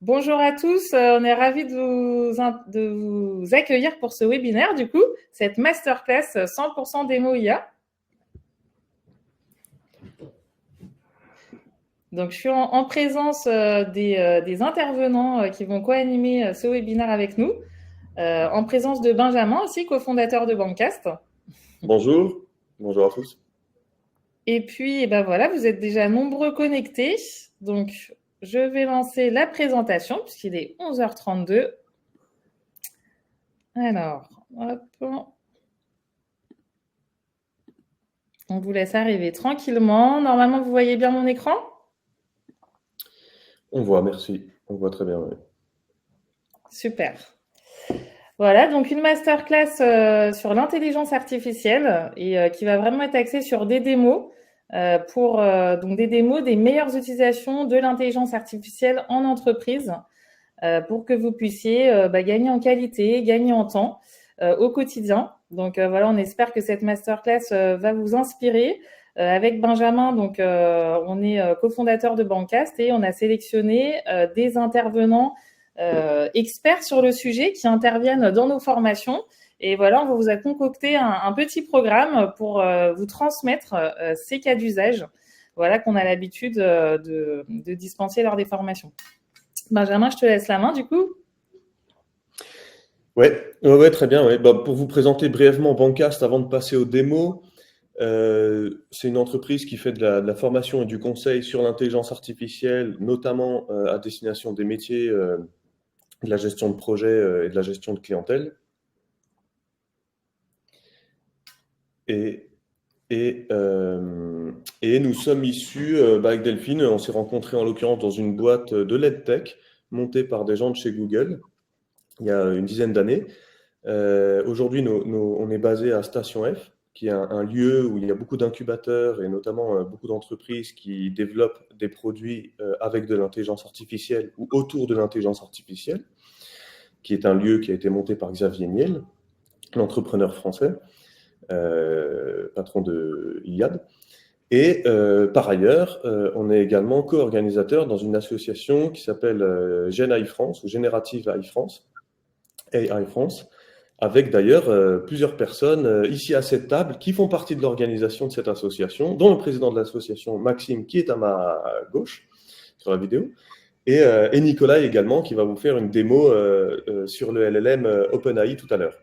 Bonjour à tous, on est ravis de vous accueillir pour ce webinaire, du coup, cette masterclass 100% démo IA. Donc, je suis en présence des intervenants qui vont co-animer ce webinaire avec nous, en présence de Benjamin aussi, cofondateur de Bancast. Bonjour, bonjour à tous. Et puis, ben voilà, vous êtes déjà nombreux connectés. Donc, je vais lancer la présentation puisqu'il est 11h32. Alors, hop. On vous laisse arriver tranquillement. Normalement, vous voyez bien mon écran? On voit, merci. On voit très bien. Oui. Super. Voilà, donc une masterclass sur l'intelligence artificielle et qui va vraiment être axée sur des démos donc des démos des meilleures utilisations de l'intelligence artificielle en entreprise pour que vous puissiez gagner en qualité, gagner en temps au quotidien. Donc voilà, on espère que cette masterclass va vous inspirer. Avec Benjamin, donc on est cofondateur de Bancast et on a sélectionné des intervenants experts sur le sujet qui interviennent dans nos formations. Et voilà, on vous a concocté un petit programme pour vous transmettre ces cas d'usage, voilà, qu'on a l'habitude de dispenser lors des formations. Benjamin, je te laisse la main du coup. Ouais, très bien. Ouais. Pour vous présenter brièvement Bancast avant de passer aux démos, c'est une entreprise qui fait de la formation et du conseil sur l'intelligence artificielle, notamment à destination des métiers de la gestion de projet et de la gestion de clientèle. Et nous sommes issus, avec Delphine, on s'est rencontrés en l'occurrence dans une boîte de l'EdTech montée par des gens de chez Google il y a une dizaine d'années. Aujourd'hui, on est basé à Station F, qui est un lieu où il y a beaucoup d'incubateurs et notamment beaucoup d'entreprises qui développent des produits avec de l'intelligence artificielle ou autour de l'intelligence artificielle, qui est un lieu qui a été monté par Xavier Niel, l'entrepreneur français, patron de Iliad. Et par ailleurs, on est également co-organisateur dans une association qui s'appelle Gen AI France ou Générative AI France, avec d'ailleurs plusieurs personnes ici à cette table qui font partie de l'organisation de cette association, dont le président de l'association, Maxime, qui est à ma gauche sur la vidéo, et Nicolas également, qui va vous faire une démo sur le LLM OpenAI tout à l'heure.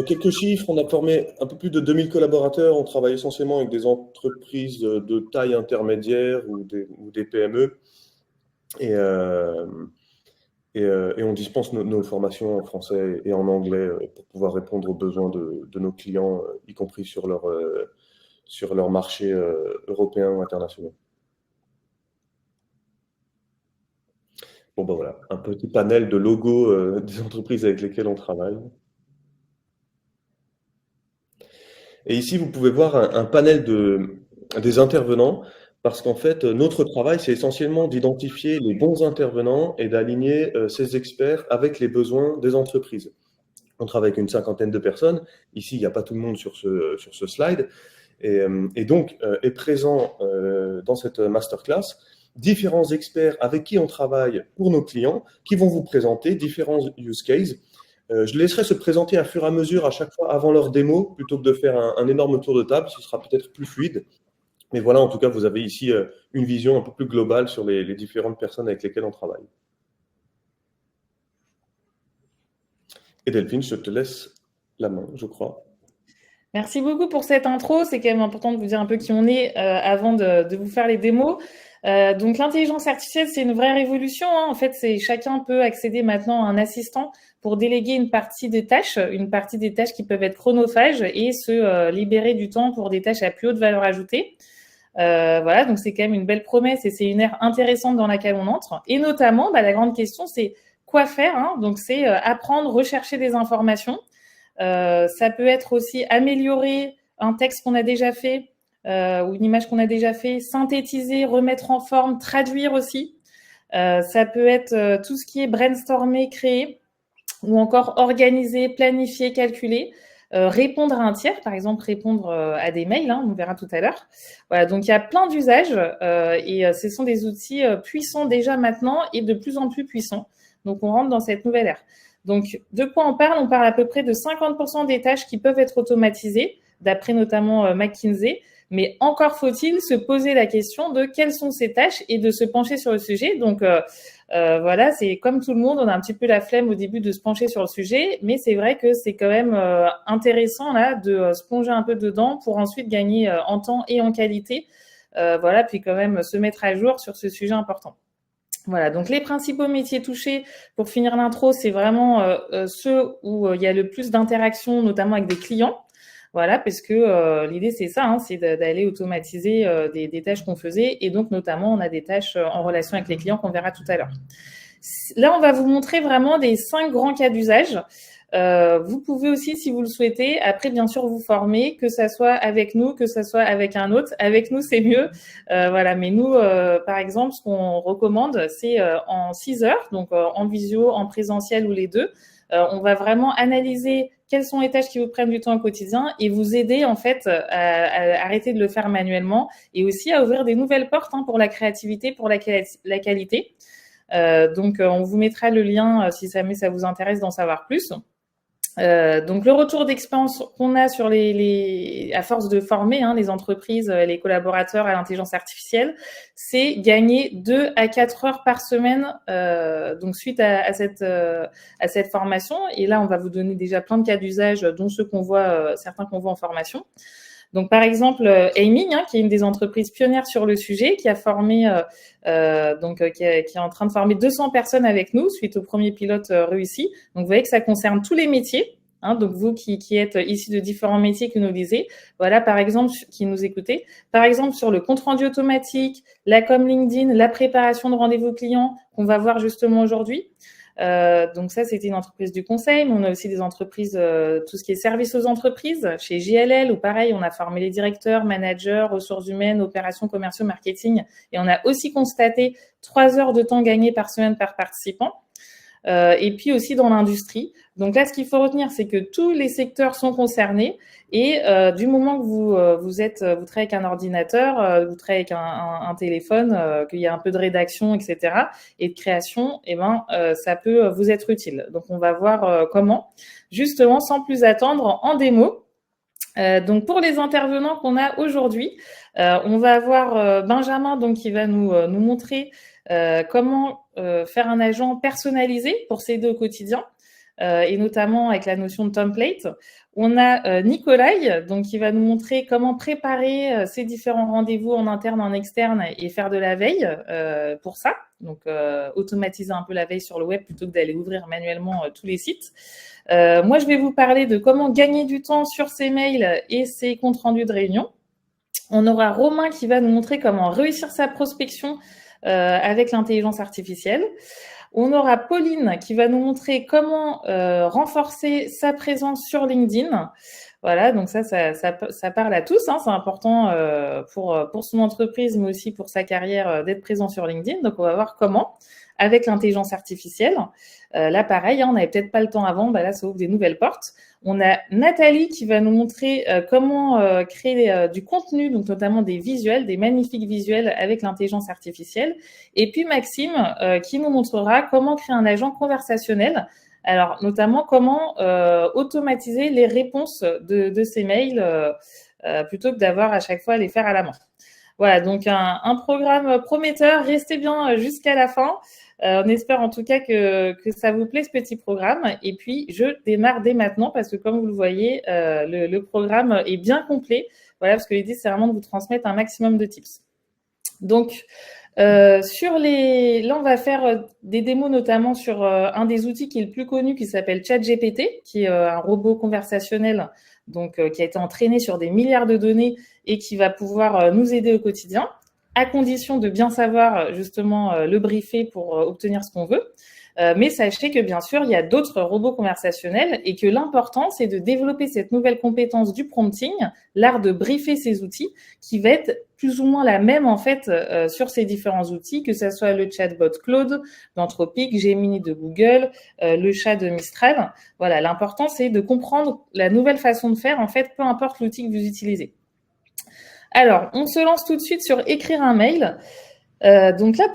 Quelques chiffres, on a formé un peu plus de 2000 collaborateurs, on travaille essentiellement avec des entreprises de taille intermédiaire ou des PME, et on dispense nos formations en français et en anglais pour pouvoir répondre aux besoins de nos clients, y compris sur leur marché européen ou international. Bon, ben voilà, un petit panel de logos des entreprises avec lesquelles on travaille. Et ici, vous pouvez voir un panel des intervenants, parce qu'en fait, notre travail, c'est essentiellement d'identifier les bons intervenants et d'aligner ces experts avec les besoins des entreprises. On travaille avec une cinquantaine de personnes. Ici, il n'y a pas tout le monde sur ce slide. Et donc, est présent dans cette masterclass différents experts avec qui on travaille pour nos clients, qui vont vous présenter différents use cases. Je laisserai se présenter à fur et à mesure à chaque fois avant leur démo, plutôt que de faire un énorme tour de table, ce sera peut-être plus fluide. Mais voilà, en tout cas, vous avez ici une vision un peu plus globale sur les différentes personnes avec lesquelles on travaille. Et Delphine, je te laisse la main, je crois. Merci beaucoup pour cette intro. C'est quand même important de vous dire un peu qui on est avant de vous faire les démos. Donc l'intelligence artificielle, c'est une vraie révolution. Hein. En fait, chacun peut accéder maintenant à un assistant pour déléguer une partie des tâches qui peuvent être chronophages et se libérer du temps pour des tâches à plus haute valeur ajoutée. Voilà, donc c'est quand même une belle promesse et c'est une ère intéressante dans laquelle on entre. Et notamment, la grande question, c'est quoi faire, hein. Donc c'est apprendre, rechercher des informations. Ça peut être aussi améliorer un texte qu'on a déjà fait ou une image qu'on a déjà fait, synthétiser, remettre en forme, traduire aussi. Ça peut être tout ce qui est brainstormer, créer ou encore organiser, planifier, calculer. répondre à un tiers, par exemple répondre à des mails, hein, on verra tout à l'heure. Voilà, donc il y a plein d'usages et ce sont des outils puissants déjà maintenant et de plus en plus puissants. Donc on rentre dans cette nouvelle ère. Donc de quoi on parle? On parle à peu près de 50% des tâches qui peuvent être automatisées, d'après notamment McKinsey. Mais encore faut-il se poser la question de quelles sont ces tâches et de se pencher sur le sujet. Donc voilà, c'est comme tout le monde, on a un petit peu la flemme au début de se pencher sur le sujet, mais c'est vrai que c'est quand même intéressant là de se plonger un peu dedans pour ensuite gagner en temps et en qualité. Voilà, puis quand même se mettre à jour sur ce sujet important. Voilà, donc les principaux métiers touchés, pour finir l'intro, c'est vraiment ceux où il y a le plus d'interactions, notamment avec des clients. Voilà, parce que l'idée, c'est ça, hein, c'est d'aller automatiser des tâches qu'on faisait. Et donc, notamment, on a des tâches en relation avec les clients qu'on verra tout à l'heure. Là, on va vous montrer vraiment des 5 grands cas d'usage. Vous pouvez aussi, si vous le souhaitez, après, bien sûr, vous former, que ça soit avec nous, que ça soit avec un autre. Avec nous, c'est mieux. Voilà, mais nous, par exemple, ce qu'on recommande, c'est en 6 heures, donc en visio, en présentiel ou les deux. On va vraiment analyser quelles sont les tâches qui vous prennent du temps au quotidien et vous aider en fait à arrêter de le faire manuellement et aussi à ouvrir des nouvelles portes pour la créativité, pour la qualité. Donc, on vous mettra le lien si jamais ça vous intéresse d'en savoir plus. Donc le retour d'expérience qu'on a sur à force de former les entreprises, les collaborateurs à l'intelligence artificielle, c'est gagner 2 à 4 heures par semaine. Donc suite à cette formation, et là on va vous donner déjà plein de cas d'usage, dont ceux qu'on voit, certains qu'on voit en formation. Donc, par exemple, Aiming, qui est une des entreprises pionnières sur le sujet, qui a formé, qui est en train de former 200 personnes avec nous suite au premier pilote réussi. Donc, vous voyez que ça concerne tous les métiers. Donc, vous qui êtes issus de différents métiers que nous lisez, voilà, par exemple, qui nous écoutez, par exemple, sur le compte-rendu automatique, la com LinkedIn, la préparation de rendez-vous clients qu'on va voir justement aujourd'hui. Donc ça, c'était une entreprise du conseil, mais on a aussi des entreprises, tout ce qui est service aux entreprises, chez JLL, où pareil, on a formé les directeurs, managers, ressources humaines, opérations, commerciaux, marketing, et on a aussi constaté 3 heures de temps gagné par semaine par participant. Et puis aussi dans l'industrie. Donc là, ce qu'il faut retenir, c'est que tous les secteurs sont concernés et du moment que vous travaillez avec un ordinateur, vous travaillez avec un téléphone, qu'il y a un peu de rédaction, etc. et de création, ça peut vous être utile. Donc on va voir comment, justement, sans plus attendre, en démo. Donc pour les intervenants qu'on a aujourd'hui, on va avoir Benjamin qui va nous montrer comment faire un agent personnalisé pour s'aider au quotidien, et notamment avec la notion de template. On a Nicolai, qui va nous montrer comment préparer ces différents rendez-vous en interne, en externe et faire de la veille pour ça. Donc, automatiser un peu la veille sur le web plutôt que d'aller ouvrir manuellement tous les sites. Moi, je vais vous parler de comment gagner du temps sur ses mails et ses comptes rendus de réunion. On aura Romain qui va nous montrer comment réussir sa prospection avec l'intelligence artificielle. On aura Pauline qui va nous montrer comment renforcer sa présence sur LinkedIn. Voilà, donc ça parle à tous. C'est important pour son entreprise, mais aussi pour sa carrière d'être présent sur LinkedIn. Donc, on va voir comment, avec l'intelligence artificielle. Là, pareil, on n'avait peut-être pas le temps avant. Là, ça ouvre des nouvelles portes. On a Nathalie qui va nous montrer comment créer du contenu, donc notamment des visuels, des magnifiques visuels avec l'intelligence artificielle. Et puis Maxime qui nous montrera comment créer un agent conversationnel. Alors, notamment, comment automatiser les réponses de ces mails plutôt que d'avoir à chaque fois à les faire à la main. Voilà, donc un programme prometteur. Restez bien jusqu'à la fin. On espère en tout cas que ça vous plaît, ce petit programme. Et puis, je démarre dès maintenant parce que, comme vous le voyez, le programme est bien complet. Voilà, parce que l'idée, c'est vraiment de vous transmettre un maximum de tips. Donc, là, on va faire des démos notamment sur un des outils qui est le plus connu, qui s'appelle ChatGPT, qui est un robot conversationnel qui a été entraîné sur des milliards de données et qui va pouvoir nous aider au quotidien, à condition de bien savoir justement le briefer pour obtenir ce qu'on veut. Mais sachez que bien sûr, il y a d'autres robots conversationnels et que l'important, c'est de développer cette nouvelle compétence du prompting, l'art de briefer ces outils, qui va être plus ou moins la même en fait sur ces différents outils, que ce soit le chatbot Claude d'Anthropic, Gemini de Google, le chat de Mistral. Voilà, l'important, c'est de comprendre la nouvelle façon de faire, en fait, peu importe l'outil que vous utilisez. Alors, on se lance tout de suite sur écrire un mail. Donc là,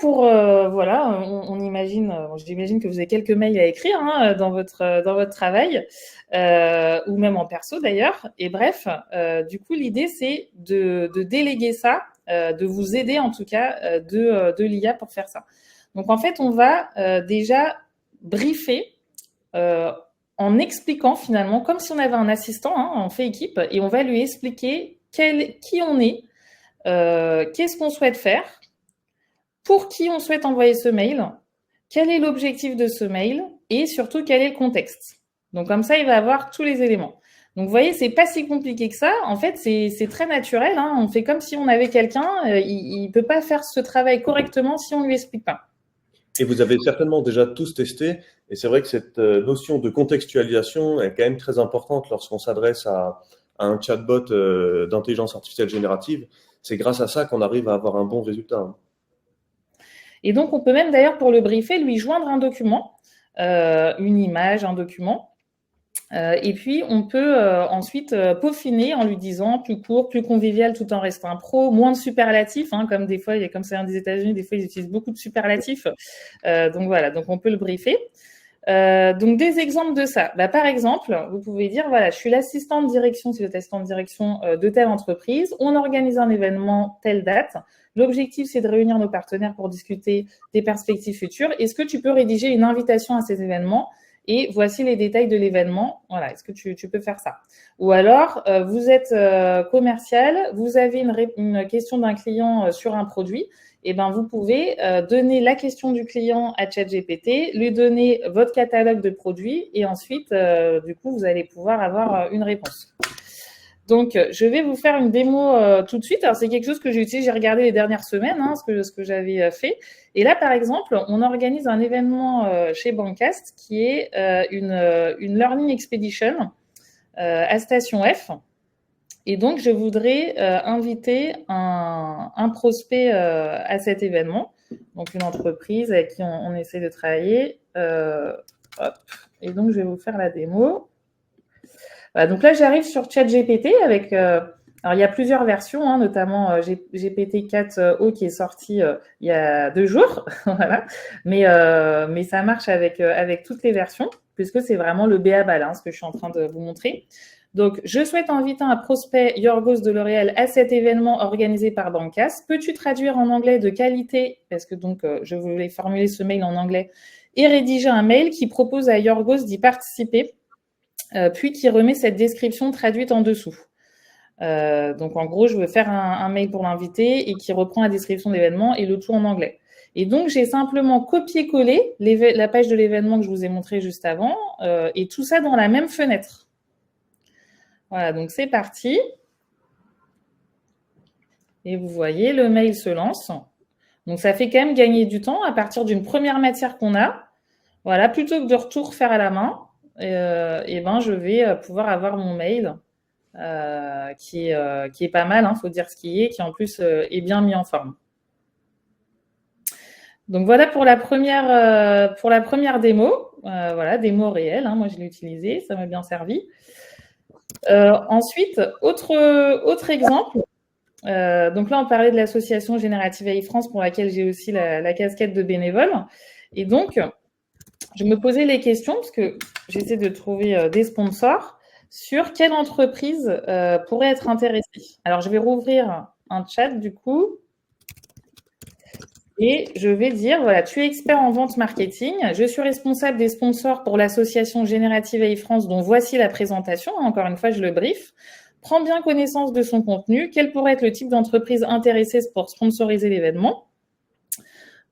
voilà, on imagine, j'imagine que vous avez quelques mails à écrire dans votre travail, ou même en perso d'ailleurs. Et bref, du coup, l'idée c'est de déléguer ça, de vous aider en tout cas de l'IA pour faire ça. Donc en fait, on va déjà briefer en expliquant finalement, comme si on avait un assistant, on fait équipe, et on va lui expliquer qui on est, qu'est-ce qu'on souhaite faire, pour qui on souhaite envoyer ce mail, quel est l'objectif de ce mail et surtout quel est le contexte. Donc comme ça, il va avoir tous les éléments. Donc vous voyez, c'est pas si compliqué que ça. En fait, c'est très naturel. On fait comme si on avait quelqu'un. Il peut pas faire ce travail correctement si on lui explique pas. Et vous avez certainement déjà tous testé. Et c'est vrai que cette notion de contextualisation est quand même très importante lorsqu'on s'adresse à un chatbot d'intelligence artificielle générative. C'est grâce à ça qu'on arrive à avoir un bon résultat. Et donc, on peut même d'ailleurs, pour le briefer, lui joindre un document, une image, un document. Et puis, on peut ensuite peaufiner en lui disant plus court, plus convivial, tout en restant pro, moins de superlatifs, comme des fois, comme c'est un des États-Unis, des fois, ils utilisent beaucoup de superlatifs. Donc voilà, donc on peut le briefer. Donc des exemples de ça. Par exemple, vous pouvez dire, voilà, je suis l'assistant de direction, si vous êtes assistant de direction de telle entreprise, on organise un événement telle date. L'objectif, c'est de réunir nos partenaires pour discuter des perspectives futures. Est-ce que tu peux rédiger une invitation à ces événements? Et voici les détails de l'événement. Voilà, est-ce que tu peux faire ça? Ou alors, vous êtes commercial, vous avez une question d'un client sur un produit. Eh ben, vous pouvez donner la question du client à ChatGPT, lui donner votre catalogue de produits et ensuite, du coup, vous allez pouvoir avoir une réponse. Donc, je vais vous faire une démo tout de suite. Alors, c'est quelque chose que j'ai utilisé, j'ai regardé les dernières semaines, ce que j'avais fait. Et là, par exemple, on organise un événement chez Bancast qui est une Learning Expedition à Station F. Et donc, je voudrais inviter un prospect à cet événement, donc une entreprise avec qui on essaie de travailler. Hop. Et donc, je vais vous faire la démo. Voilà, donc là, j'arrive sur ChatGPT avec... alors, il y a plusieurs versions, notamment GPT-4o qui est sorti il y a 2 jours. Voilà. Mais ça marche avec toutes les versions, puisque c'est vraiment le b.a.-ba, ce que je suis en train de vous montrer. Donc, je souhaite inviter un prospect Yorgos de L'Oréal à cet événement organisé par Bancast. Peux-tu traduire en anglais de qualité, parce que donc je voulais formuler ce mail en anglais, et rédiger un mail qui propose à Yorgos d'y participer, puis qui remet cette description traduite en dessous. Donc, en gros, je veux faire un mail pour l'inviter et qui reprend la description de l'événement et le tout en anglais. Et donc, j'ai simplement copié-collé la page de l'événement que je vous ai montré juste avant et tout ça dans la même fenêtre. Voilà, donc c'est parti. Et vous voyez, le mail se lance. Donc, ça fait quand même gagner du temps à partir d'une première matière qu'on a. Voilà, plutôt que de retour faire à la main, je vais pouvoir avoir mon mail qui est pas mal, faut dire ce qui en plus est bien mis en forme. Donc, voilà pour la première démo. Voilà, démo réelle. Moi, je l'ai utilisé, ça m'a bien servi. Ensuite, autre exemple. Donc là, on parlait de l'association Générative AI France pour laquelle j'ai aussi la casquette de bénévole. Et donc, je me posais les questions parce que j'essaie de trouver des sponsors sur quelle entreprise pourrait être intéressée. Alors, je vais rouvrir un chat du coup. Et je vais dire, voilà, tu es expert en vente marketing. Je suis responsable des sponsors pour l'association Générative AI France, dont voici la présentation. Encore une fois, je le brief. Prends bien connaissance de son contenu. Quel pourrait être le type d'entreprise intéressée pour sponsoriser l'événement?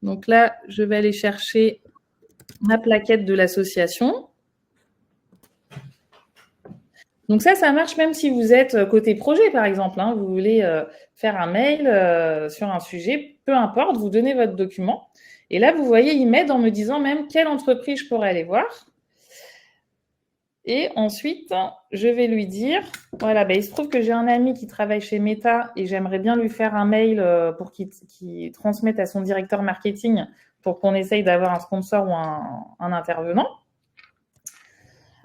Donc là, je vais aller chercher ma plaquette de l'association. Donc ça marche même si vous êtes côté projet, par exemple. Hein, vous voulez faire un mail sur un sujet, peu importe, vous donnez votre document. Et là, vous voyez, il m'aide en me disant même quelle entreprise je pourrais aller voir. Et ensuite, je vais lui dire, voilà, il se trouve que j'ai un ami qui travaille chez Meta et j'aimerais bien lui faire un mail pour qu'il transmette à son directeur marketing pour qu'on essaye d'avoir un sponsor ou un intervenant.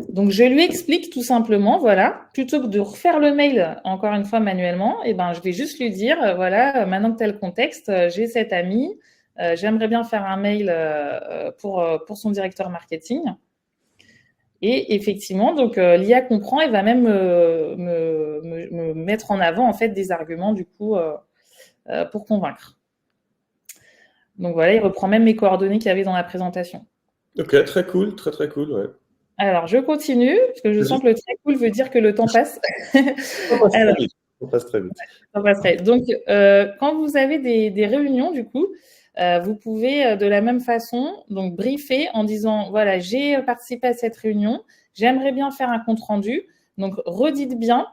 Donc, je lui explique tout simplement, voilà, plutôt que de refaire le mail encore une fois manuellement, je vais juste lui dire, voilà, maintenant que tu as le contexte, j'ai cet ami, j'aimerais bien faire un mail pour son directeur marketing. Et effectivement, donc l'IA comprend et va même me mettre en avant en fait des arguments du coup pour convaincre. Donc voilà, il reprend même mes coordonnées qu'il y avait dans la présentation. Ok, très cool, très très cool, ouais. Alors, je continue, parce que je sens que le très cool veut dire que le temps passe. Alors, On passe très vite. ça passerait. Donc, quand vous avez des réunions, du coup, vous pouvez de la même façon donc briefer en disant voilà, j'ai participé à cette réunion, j'aimerais bien faire un compte rendu. Donc, redites bien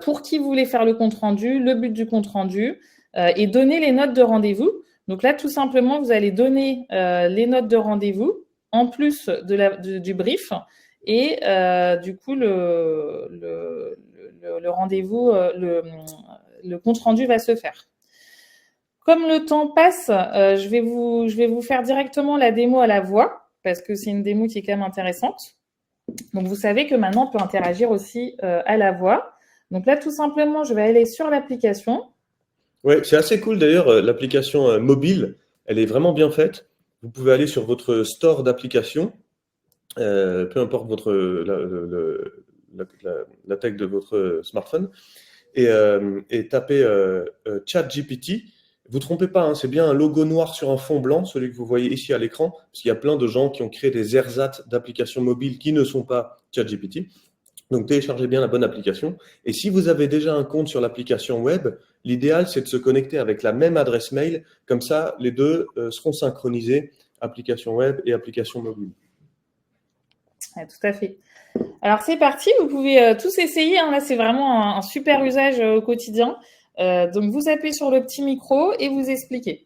pour qui vous voulez faire le compte rendu, le but du compte rendu et donner les notes de rendez-vous. Donc là, tout simplement, vous allez donner les notes de rendez-vous en plus du brief et du coup, le rendez-vous, le compte rendu va se faire. Comme le temps passe, je vais vous faire directement la démo à la voix parce que c'est une démo qui est quand même intéressante. Donc, vous savez que maintenant, on peut interagir aussi à la voix. Donc là, tout simplement, je vais aller sur l'application. Ouais, c'est assez cool d'ailleurs, l'application mobile, elle est vraiment bien faite. Vous pouvez aller sur votre store d'applications, peu importe la tech de votre smartphone, et taper ChatGPT. Vous trompez pas, hein, c'est bien un logo noir sur un fond blanc, celui que vous voyez ici à l'écran, parce qu'il y a plein de gens qui ont créé des ersatz d'applications mobiles qui ne sont pas ChatGPT. Donc, téléchargez bien la bonne application. Et si vous avez déjà un compte sur l'application web, l'idéal, c'est de se connecter avec la même adresse mail. Comme ça, les deux seront synchronisés, application web et application mobile. Ouais, tout à fait. Alors, c'est parti. Vous pouvez tous essayer. Hein. Là, c'est vraiment un super usage au quotidien. Donc, vous appuyez sur le petit micro et vous expliquez.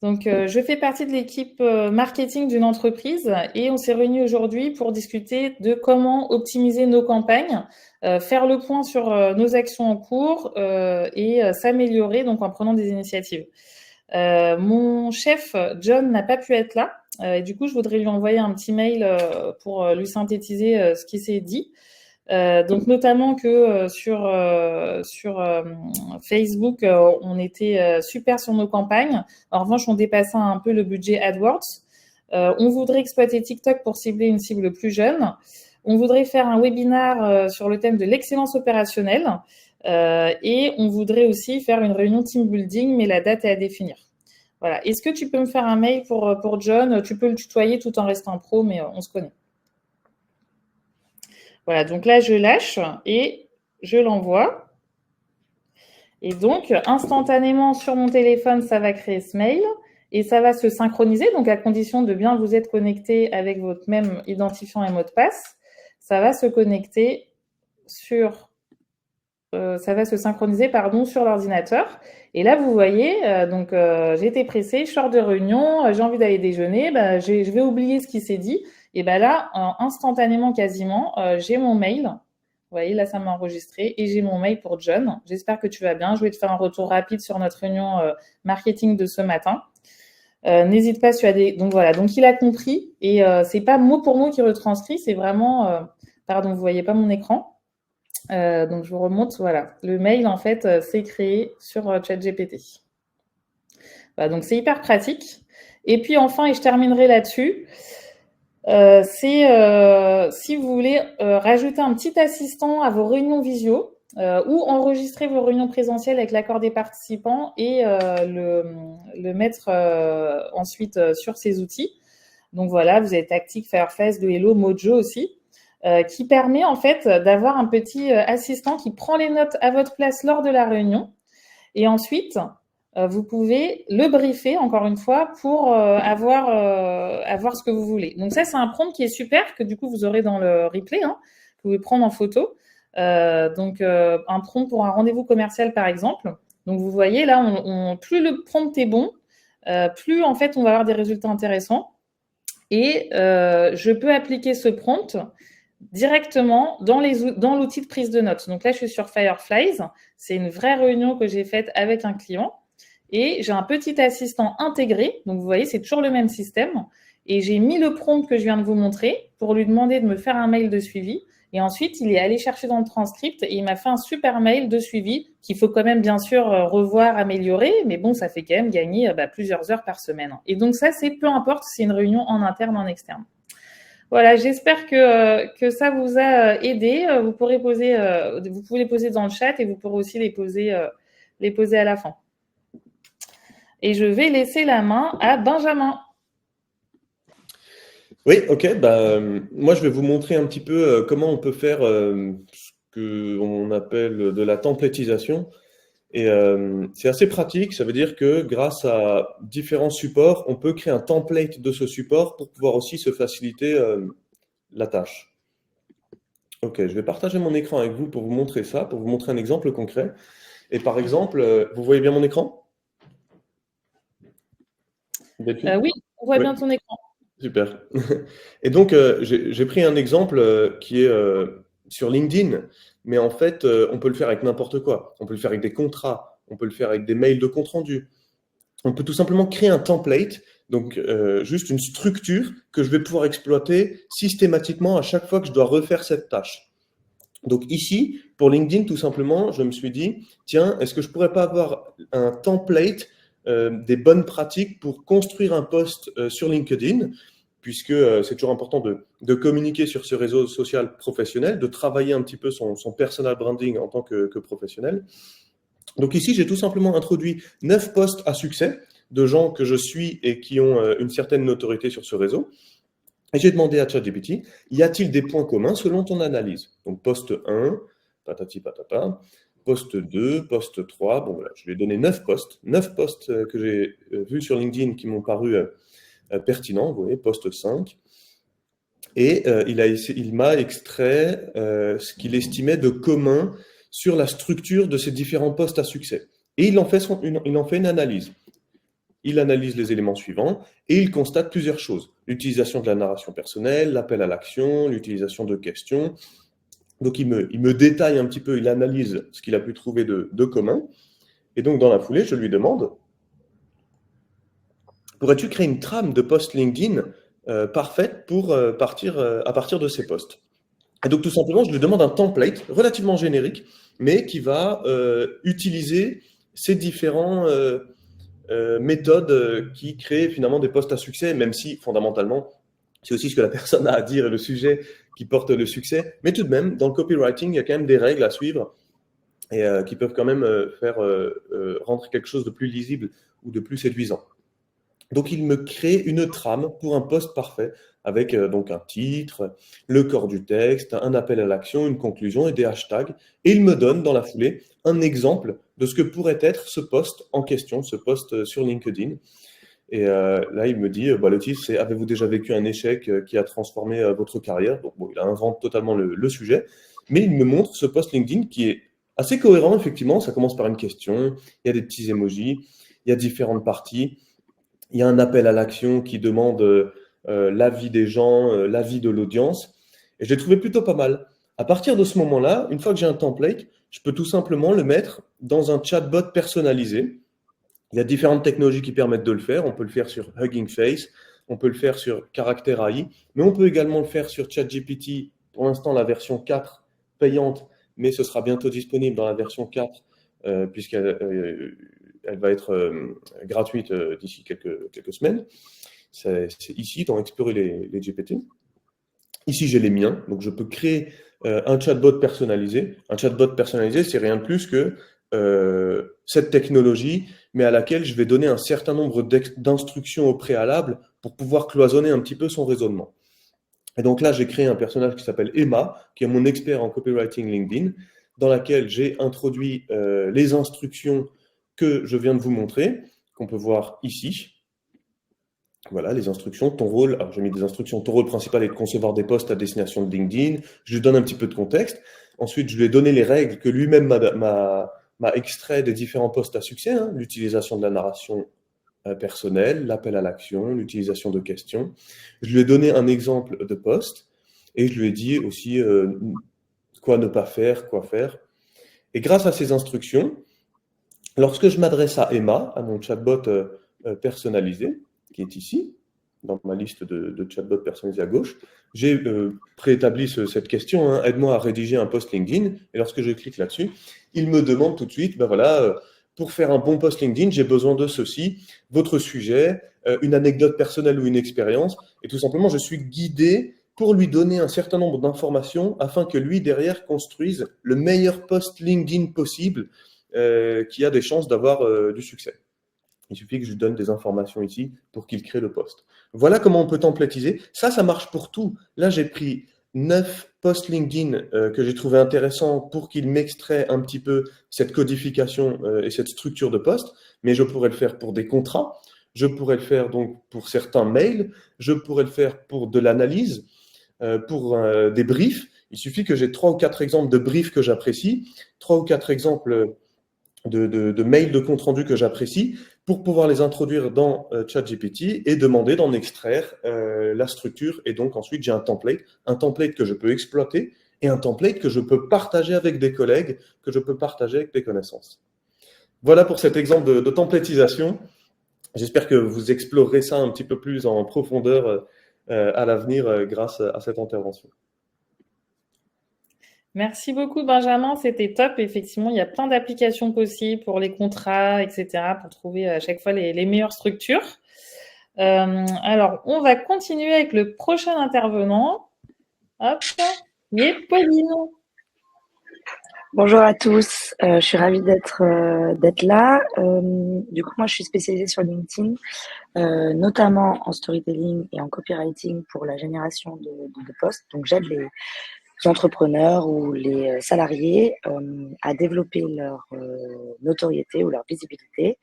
Donc, je fais partie de l'équipe marketing d'une entreprise et on s'est réunis aujourd'hui pour discuter de comment optimiser nos campagnes, faire le point sur nos actions en cours et s'améliorer donc en prenant des initiatives. Mon chef, John, n'a pas pu être là. Et du coup, je voudrais lui envoyer un petit mail pour lui synthétiser ce qui s'est dit. Donc notamment que sur Facebook, on était super sur nos campagnes. En revanche, on dépassait un peu le budget AdWords. On voudrait exploiter TikTok pour cibler une cible plus jeune. On voudrait faire un webinaire sur le thème de l'excellence opérationnelle. Et on voudrait aussi faire une réunion team building, mais la date est à définir. Voilà. Est-ce que tu peux me faire un mail pour John? Tu peux le tutoyer tout en restant pro, mais on se connaît. Voilà, donc là, je lâche et je l'envoie. Et donc, instantanément, sur mon téléphone, ça va créer ce mail et ça va se synchroniser. Donc, à condition de bien vous être connecté avec votre même identifiant et mot de passe, ça va se connecter sur... ça va se synchroniser sur l'ordinateur. Et là, vous voyez, j'ai été pressée, je sors de réunion, j'ai envie d'aller déjeuner, je vais oublier ce qui s'est dit. Et là, instantanément quasiment, j'ai mon mail. Vous voyez, là, ça m'a enregistré et j'ai mon mail pour John. J'espère que tu vas bien. Je vais te faire un retour rapide sur notre réunion marketing de ce matin. N'hésite pas si tu as des... Donc voilà, donc il a compris et c'est pas mot pour mot qui retranscrit, c'est vraiment... Pardon, vous voyez pas mon écran. Donc je vous remonte, voilà. Le mail, en fait, c'est créé sur ChatGPT. Voilà, donc c'est hyper pratique. Et puis enfin, et je terminerai là-dessus, si vous voulez rajouter un petit assistant à vos réunions visio ou enregistrer vos réunions présentielles avec l'accord des participants et le mettre ensuite sur ces outils. Donc voilà, vous avez Tactic, Fireface, Duello, Mojo aussi, qui permet en fait d'avoir un petit assistant qui prend les notes à votre place lors de la réunion. Et ensuite, vous pouvez le briefer, encore une fois, pour avoir ce que vous voulez. Donc ça, c'est un prompt qui est super, que du coup, vous aurez dans le replay, hein, que vous pouvez prendre en photo. Un prompt pour un rendez-vous commercial, par exemple. Donc vous voyez, là, plus le prompt est bon, plus en fait, on va avoir des résultats intéressants. Et je peux appliquer ce prompt directement dans l'outil de prise de notes. Donc là, je suis sur Fireflies. C'est une vraie réunion que j'ai faite avec un client. Et j'ai un petit assistant intégré. Donc vous voyez, c'est toujours le même système. Et j'ai mis le prompt que je viens de vous montrer pour lui demander de me faire un mail de suivi. Et ensuite, il est allé chercher dans le transcript et il m'a fait un super mail de suivi qu'il faut quand même bien sûr revoir, améliorer. Mais bon, ça fait quand même gagner plusieurs heures par semaine. Et donc ça, c'est peu importe si c'est une réunion en interne ou en externe. Voilà, j'espère que ça vous a aidé. Vous pouvez les poser dans le chat et vous pourrez aussi les poser à la fin. Et je vais laisser la main à Benjamin. Oui, ok. Moi, je vais vous montrer un petit peu comment on peut faire ce qu'on appelle de la templatisation. Et c'est assez pratique. Ça veut dire que grâce à différents supports, on peut créer un template de ce support pour pouvoir aussi se faciliter la tâche. Ok, je vais partager mon écran avec vous pour vous montrer ça, pour vous montrer un exemple concret. Et par exemple, vous voyez bien mon écran? Oui, on voit bien ton écran. Super. Et donc, j'ai pris un exemple qui est sur LinkedIn, mais en fait, on peut le faire avec n'importe quoi. On peut le faire avec des contrats, on peut le faire avec des mails de compte rendu. On peut tout simplement créer un template, donc juste une structure que je vais pouvoir exploiter systématiquement à chaque fois que je dois refaire cette tâche. Donc ici, pour LinkedIn, tout simplement, je me suis dit, tiens, est-ce que je pourrais pas avoir un template des bonnes pratiques pour construire un post sur LinkedIn, puisque c'est toujours important de communiquer sur ce réseau social professionnel, de travailler un petit peu son personal branding en tant que professionnel. Donc ici, j'ai tout simplement introduit 9 posts à succès de gens que je suis et qui ont une certaine notoriété sur ce réseau. Et j'ai demandé à ChatGPT, y a-t-il des points communs selon ton analyse? Donc post 1, patati patata, post 2, post 3, bon voilà, je lui ai donné 9 posts que j'ai vus sur LinkedIn qui m'ont paru pertinents, vous voyez, post 5. Et il m'a extrait ce qu'il estimait de commun sur la structure de ces différents posts à succès. Et il en fait une analyse. Il analyse les éléments suivants et il constate plusieurs choses. L'utilisation de la narration personnelle, l'appel à l'action, l'utilisation de questions. Donc il me détaille un petit peu, il analyse ce qu'il a pu trouver de commun. Et donc dans la foulée, je lui demande, pourrais-tu créer une trame de post LinkedIn parfaite pour partir à partir de ces posts? Et donc tout simplement, je lui demande un template relativement générique, mais qui va utiliser ces différents méthode qui crée finalement des posts à succès, même si fondamentalement, c'est aussi ce que la personne a à dire et le sujet qui porte le succès. Mais tout de même, dans le copywriting, il y a quand même des règles à suivre et qui peuvent quand même faire rendre quelque chose de plus lisible ou de plus séduisant. Donc, il me crée une trame pour un post parfait avec donc un titre, le corps du texte, un appel à l'action, une conclusion et des hashtags. Et il me donne dans la foulée un exemple de ce que pourrait être ce post en question, ce post sur LinkedIn. Et là, il me dit, le titre, c'est Avez-vous déjà vécu un échec qui a transformé votre carrière? Donc, bon, il invente totalement le sujet. Mais il me montre ce post LinkedIn qui est assez cohérent, effectivement. Ça commence par une question, il y a des petits emojis, il y a différentes parties. Il y a un appel à l'action qui demande l'avis des gens, l'avis de l'audience. Et je l'ai trouvé plutôt pas mal. À partir de ce moment-là, une fois que j'ai un template, je peux tout simplement le mettre dans un chatbot personnalisé. Il y a différentes technologies qui permettent de le faire. On peut le faire sur Hugging Face, on peut le faire sur Character AI, mais on peut également le faire sur ChatGPT. Pour l'instant, la version 4 payante, mais ce sera bientôt disponible dans la version 4 puisqu'elle elle va être gratuite d'ici quelques semaines. C'est ici, dans Explorer les GPT. Ici, j'ai les miens, donc je peux créer un chatbot personnalisé. Un chatbot personnalisé, c'est rien de plus que cette technologie, mais à laquelle je vais donner un certain nombre d'instructions au préalable pour pouvoir cloisonner un petit peu son raisonnement. Et donc là, j'ai créé un personnage qui s'appelle Emma, qui est mon expert en copywriting LinkedIn, dans laquelle j'ai introduit les instructions que je viens de vous montrer, qu'on peut voir ici. Voilà, les instructions, ton rôle. Alors, j'ai mis des instructions. Ton rôle principal est de concevoir des posts à destination de LinkedIn. Je lui donne un petit peu de contexte. Ensuite, je lui ai donné les règles que lui-même m'a extrait des différents posts à succès, hein. L'utilisation de la narration personnelle, l'appel à l'action, l'utilisation de questions. Je lui ai donné un exemple de post et je lui ai dit aussi quoi ne pas faire, quoi faire. Et grâce à ces instructions, lorsque je m'adresse à Emma, à mon chatbot personnalisé, qui est ici, dans ma liste de chatbots personnalisés à gauche, j'ai préétabli cette question, hein, aide-moi à rédiger un post LinkedIn. Et lorsque je clique là-dessus, il me demande tout de suite, ben voilà, pour faire un bon post LinkedIn, j'ai besoin de ceci, votre sujet, une anecdote personnelle ou une expérience. Et tout simplement, je suis guidé pour lui donner un certain nombre d'informations afin que lui, derrière, construise le meilleur post LinkedIn possible qui a des chances d'avoir du succès. Il suffit que je lui donne des informations ici pour qu'il crée le post. Voilà comment on peut templatiser. Ça marche pour tout. Là, j'ai pris 9 posts LinkedIn que j'ai trouvé intéressants pour qu'il m'extrait un petit peu cette codification et cette structure de poste. Mais je pourrais le faire pour des contrats. Je pourrais le faire donc pour certains mails. Je pourrais le faire pour de l'analyse, pour des briefs. Il suffit que j'ai 3 ou 4 exemples de briefs que j'apprécie, 3 ou 4 exemples de mails de compte rendu que j'apprécie pour pouvoir les introduire dans ChatGPT et demander d'en extraire la structure. Et donc ensuite, j'ai un template que je peux exploiter et un template que je peux partager avec des collègues, que je peux partager avec des connaissances. Voilà pour cet exemple de templatisation. J'espère que vous explorerez ça un petit peu plus en profondeur à l'avenir grâce à cette intervention. Merci beaucoup, Benjamin. C'était top. Effectivement, il y a plein d'applications possibles pour les contrats, etc., pour trouver à chaque fois les meilleures structures. Alors, on va continuer avec le prochain intervenant. Hop, il est Pauline. Bonjour à tous, je suis ravie d'être là. Du coup, moi, je suis spécialisée sur LinkedIn, notamment en storytelling et en copywriting pour la génération de posts. Donc, j'aide les entrepreneurs ou les salariés à développer leur notoriété ou leur visibilité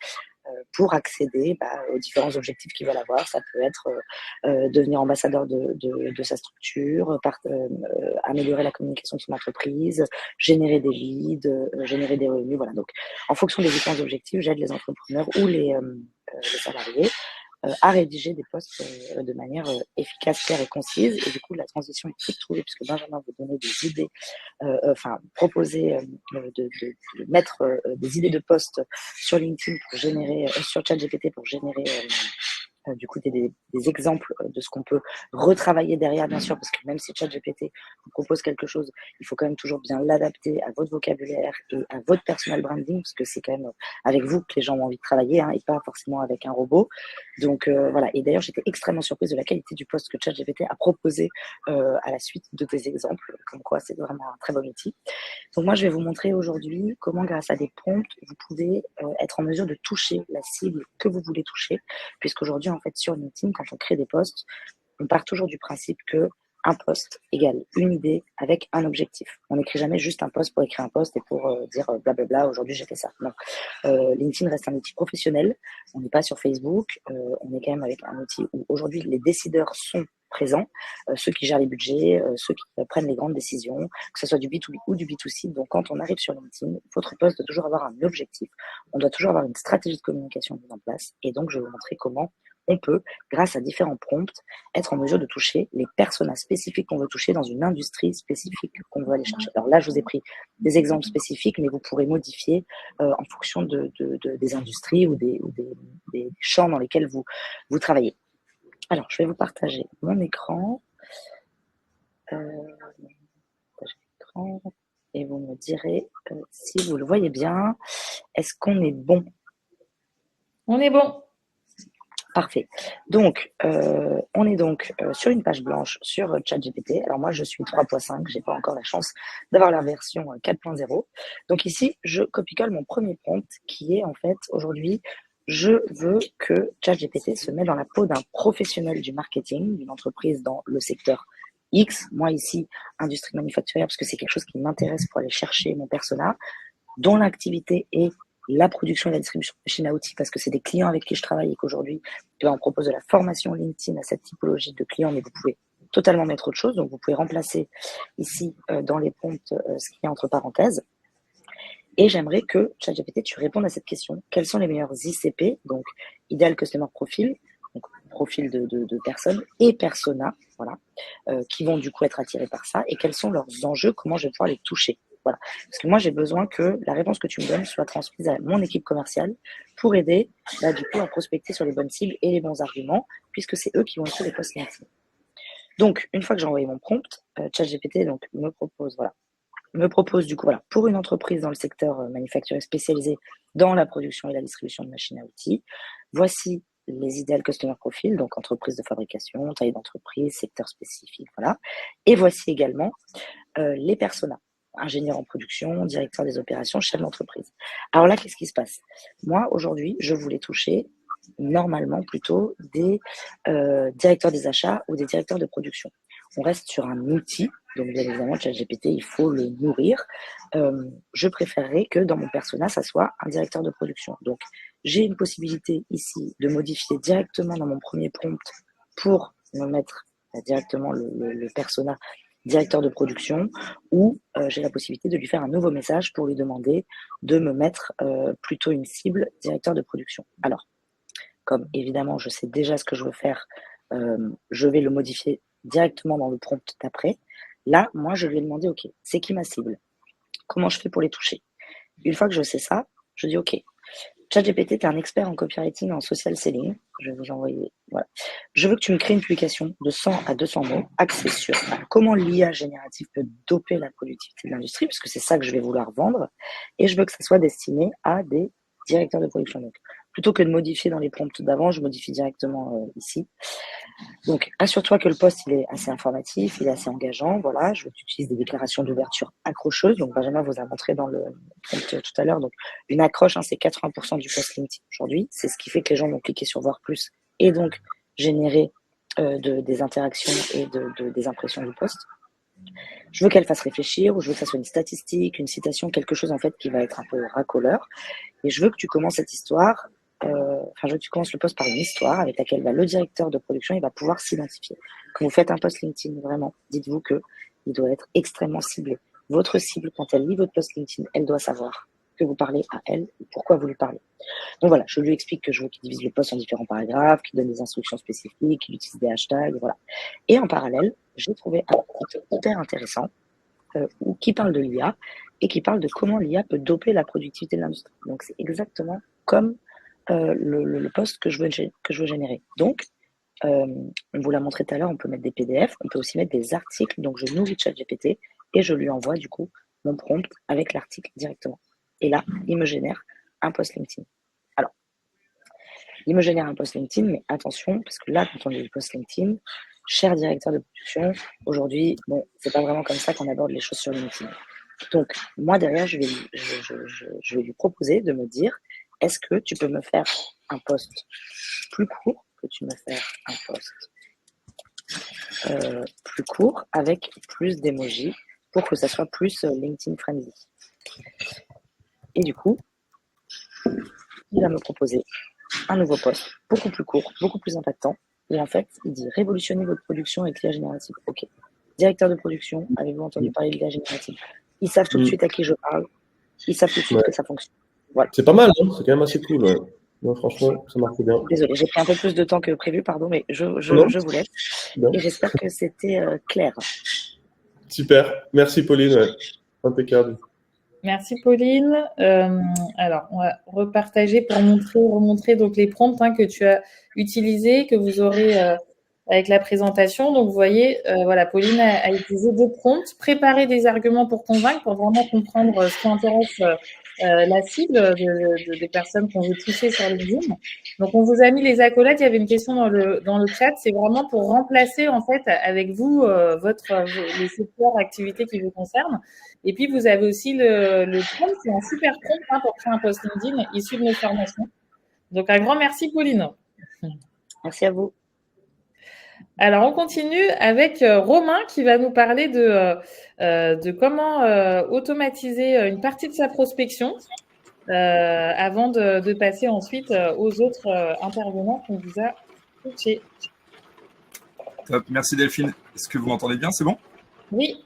pour accéder aux différents objectifs qu'ils veulent avoir. Ça peut être devenir ambassadeur de sa structure, améliorer la communication de son entreprise, générer des leads, générer des revenus. Voilà. Donc, en fonction des différents objectifs, j'aide les entrepreneurs ou les salariés à rédiger des posts de manière efficace, claire et concise. Et du coup, la transition est toute trouvée puisque Benjamin vous donner des idées, proposer de mettre des idées de posts sur LinkedIn pour générer, sur ChatGPT pour générer du coup des exemples de ce qu'on peut retravailler derrière, bien sûr, parce que même si ChatGPT vous propose quelque chose, il faut quand même toujours bien l'adapter à votre vocabulaire et à votre personal branding, parce que c'est quand même avec vous que les gens ont envie de travailler, hein, et pas forcément avec un robot. Donc voilà. Et d'ailleurs, j'étais extrêmement surprise de la qualité du post que ChatGPT a proposé à la suite de tes exemples, comme quoi c'est vraiment un très bon outil. Donc moi, je vais vous montrer aujourd'hui comment, grâce à des prompts, vous pouvez être en mesure de toucher la cible que vous voulez toucher, puisqu'aujourd'hui, en fait, sur LinkedIn, quand on crée des posts, on part toujours du principe que un post égale une idée avec un objectif. On n'écrit jamais juste un post pour écrire un post et pour dire blablabla, aujourd'hui j'ai fait ça. Non. LinkedIn reste un outil professionnel. On n'est pas sur Facebook. On est quand même avec un outil où aujourd'hui les décideurs sont présents, ceux qui gèrent les budgets, ceux qui prennent les grandes décisions, que ce soit du B2B ou du B2C. Donc quand on arrive sur LinkedIn, votre post doit toujours avoir un objectif. On doit toujours avoir une stratégie de communication mise en place. Et donc je vais vous montrer comment on peut, grâce à différents prompts, être en mesure de toucher les personas spécifiques qu'on veut toucher dans une industrie spécifique qu'on veut aller chercher. Alors là, je vous ai pris des exemples spécifiques, mais vous pourrez modifier en fonction des industries ou des champs dans lesquels vous travaillez. Alors, je vais vous partager mon écran. Et vous me direz si vous le voyez bien. Est-ce qu'on est bon? On est bon. Parfait. Donc, on est donc sur une page blanche sur ChatGPT. Alors moi, je suis 3.5, j'ai pas encore la chance d'avoir la version 4.0. Donc ici, je copie-colle mon premier prompt qui est en fait aujourd'hui, je veux que ChatGPT se mette dans la peau d'un professionnel du marketing, d'une entreprise dans le secteur X. Moi ici, industrie manufacturière, parce que c'est quelque chose qui m'intéresse pour aller chercher mon persona, dont l'activité est la production et la distribution de machines à outils, parce que c'est des clients avec qui je travaille et qu'aujourd'hui, on propose de la formation LinkedIn à cette typologie de clients, mais vous pouvez totalement mettre autre chose. Donc, vous pouvez remplacer ici, dans les prompts, ce qui est entre parenthèses. Et j'aimerais que ChatGPT, tu répondes à cette question. Quels sont les meilleurs ICP, donc Ideal Customer Profile, donc profil de personnes, et persona, voilà, qui vont du coup être attirés par ça, et quels sont leurs enjeux, comment je vais pouvoir les toucher. Voilà. Parce que moi, j'ai besoin que la réponse que tu me donnes soit transmise à mon équipe commerciale pour aider, du coup, à prospecter sur les bonnes cibles et les bons arguments, puisque c'est eux qui vont écrire les posts LinkedIn. Donc, une fois que j'ai envoyé mon prompt, ChatGPT donc me propose du coup, voilà, pour une entreprise dans le secteur manufacturier spécialisé dans la production et la distribution de machines à outils, voici les idéales customer profile, donc entreprise de fabrication, taille d'entreprise, secteur spécifique, voilà. Et voici également les personas, ingénieur en production, directeur des opérations, chef d'entreprise. Alors là, qu'est-ce qui se passe? Moi, aujourd'hui, je voulais toucher normalement plutôt des directeurs des achats ou des directeurs de production. On reste sur un outil, donc bien évidemment, ChatGPT, il faut le nourrir. Je préférerais que dans mon persona, ça soit un directeur de production. Donc, j'ai une possibilité ici de modifier directement dans mon premier prompt pour me mettre directement le persona directeur de production, ou j'ai la possibilité de lui faire un nouveau message pour lui demander de me mettre plutôt une cible directeur de production. Alors, comme évidemment je sais déjà ce que je veux faire, je vais le modifier directement dans le prompt d'après. Là, moi, je lui ai demandé, OK, c'est qui ma cible? Comment je fais pour les toucher? Une fois que je sais ça, je dis, OK, ChatGPT, tu es un expert en copywriting et en social selling. Je vais vous envoyer, voilà. Je veux que tu me crées une publication de 100 à 200 mots axée sur comment l'IA générative peut doper la productivité de l'industrie, parce que c'est ça que je vais vouloir vendre. Et je veux que ça soit destiné à des directeurs de production. Donc, plutôt que de modifier dans les prompts d'avant, je modifie directement ici. Donc, assure-toi que le post, il est assez informatif, il est assez engageant. Voilà, je veux que tu utilises des déclarations d'ouverture accrocheuses. Donc, Benjamin vous a montré dans le prompt tout à l'heure. Donc, une accroche, c'est 80% du post LinkedIn aujourd'hui. C'est ce qui fait que les gens vont cliquer sur voir plus et donc générer des interactions et des impressions du post. Je veux qu'elle fasse réfléchir, ou je veux que ça soit une statistique, une citation, quelque chose en fait qui va être un peu racoleur. Et je veux que tu commences cette histoire, je veux que tu commences le post par une histoire avec laquelle le directeur de production il va pouvoir s'identifier. Quand vous faites un post LinkedIn, vraiment, dites-vous que il doit être extrêmement ciblé. Votre cible, quand elle lit votre post LinkedIn, elle doit savoir que vous parlez à elle et pourquoi vous lui parlez. Donc voilà, je lui explique que je veux qu'il divise le post en différents paragraphes, qu'il donne des instructions spécifiques, qu'il utilise des hashtags, voilà. Et en parallèle, j'ai trouvé un article hyper intéressant qui parle de l'IA et qui parle de comment l'IA peut doper la productivité de l'industrie. Donc c'est exactement comme le post que je veux générer. Donc, on vous l'a montré tout à l'heure, on peut mettre des PDF, on peut aussi mettre des articles. Donc je nourris ChatGPT et je lui envoie du coup mon prompt avec l'article directement. Et là, il me génère un post LinkedIn. Alors, il me génère un post LinkedIn, mais attention, parce que là, quand on dit le post LinkedIn, cher directeur de production, aujourd'hui, bon, c'est pas vraiment comme ça qu'on aborde les choses sur LinkedIn. Donc, moi, derrière, je vais lui proposer de me dire, est-ce que tu peux me faire un post plus court, peux-tu me faire un post plus court avec plus d'émojis pour que ça soit plus LinkedIn friendly. Et du coup, il va me proposer un nouveau post beaucoup plus court, beaucoup plus impactant, où en fait, il dit révolutionner votre production avec l'IA générative. Ok. Directeur de production, avez-vous entendu parler de l'IA générative? Ils savent tout de suite à qui je parle. Ils savent tout de suite que ça fonctionne. Voilà. C'est pas mal, hein, c'est quand même assez cool. Ouais. Non, franchement, ça marche bien. Désolée, j'ai pris un peu plus de temps que prévu, pardon, mais je vous laisse. Bien. Et j'espère que c'était clair. Super. Merci Pauline. Ouais. Impeccable. Merci Pauline. Alors, on va repartager pour remontrer donc les prompts que tu as utilisés, que vous aurez avec la présentation. Donc, vous voyez, voilà, Pauline a utilisé 2 prompts, préparer des arguments pour convaincre, pour vraiment comprendre ce qui intéresse la cible des personnes qu'on veut toucher sur LinkedIn. Donc, on vous a mis les accolades. Il y avait une question dans le chat. C'est vraiment pour remplacer, en fait, avec vous, les secteurs activités qui vous concernent. Et puis, vous avez aussi le prompt. C'est un super prompt pour créer un post LinkedIn issu de nos formations. Donc, un grand merci, Pauline. Merci à vous. Alors, on continue avec Romain qui va nous parler de comment automatiser une partie de sa prospection. avant de passer ensuite aux autres intervenants qu'on vous a coachés. Top. Merci Delphine. Est-ce que vous m'entendez bien? C'est bon? Oui.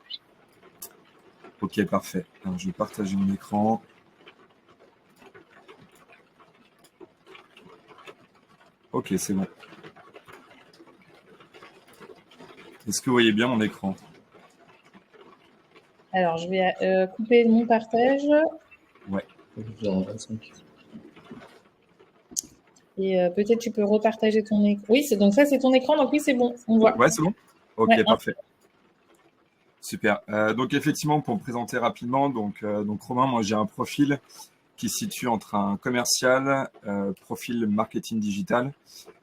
Ok, parfait. Alors, je vais partager mon écran. Ok, c'est bon. Est-ce que vous voyez bien mon écran? Alors, je vais couper mon partage. Ouais. Et peut-être tu peux repartager ton écran. Oui, donc ça, c'est ton écran. Donc oui, c'est bon. On voit. Ouais, c'est bon? Ok, ouais, parfait. Super. Donc effectivement, pour me présenter rapidement, donc Romain, moi j'ai un profil qui se situe entre un commercial, profil marketing digital.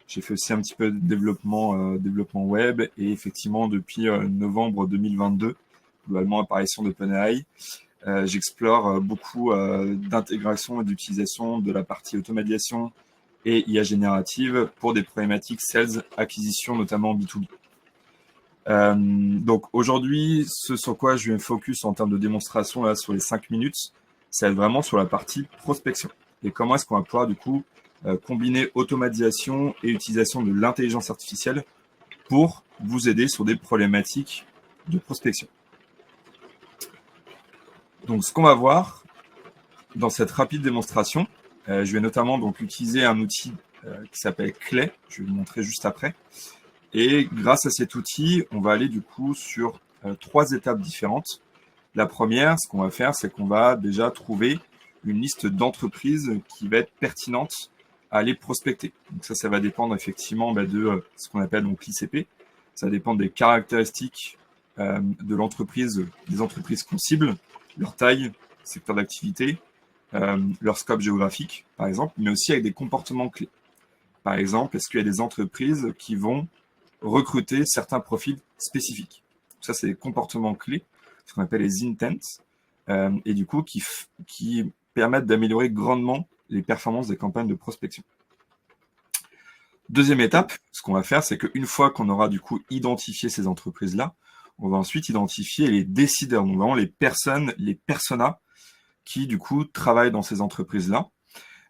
J'ai fait aussi un petit peu de développement web et effectivement depuis novembre 2022, globalement apparition d'OpenAI, j'explore beaucoup d'intégration et d'utilisation de la partie automatisation et IA générative pour des problématiques sales, acquisition, notamment B2B. Donc aujourd'hui, ce sur quoi je vais me focus en termes de démonstration là, sur les 5 minutes, c'est vraiment sur la partie prospection. Et comment est-ce qu'on va pouvoir du coup combiner automatisation et utilisation de l'intelligence artificielle pour vous aider sur des problématiques de prospection. Donc ce qu'on va voir dans cette rapide démonstration, je vais notamment donc utiliser un outil qui s'appelle Clay, je vais vous montrer juste après. Et grâce à cet outil, on va aller du coup sur 3 étapes différentes. La première, ce qu'on va faire, c'est qu'on va déjà trouver une liste d'entreprises qui va être pertinente à aller prospecter. Donc ça va dépendre effectivement de ce qu'on appelle donc l'ICP. Ça dépend des caractéristiques de l'entreprise, des entreprises qu'on cible, leur taille, secteur d'activité, leur scope géographique, par exemple, mais aussi avec des comportements clés. Par exemple, est-ce qu'il y a des entreprises qui vont recruter certains profils spécifiques? Ça, c'est des comportements clés, ce qu'on appelle les intents, et du coup, qui permettent d'améliorer grandement les performances des campagnes de prospection. Deuxième étape, ce qu'on va faire, c'est qu'une fois qu'on aura du coup identifié ces entreprises-là, on va ensuite identifier les décideurs, donc vraiment les personnes, les personas qui du coup travaillent dans ces entreprises-là.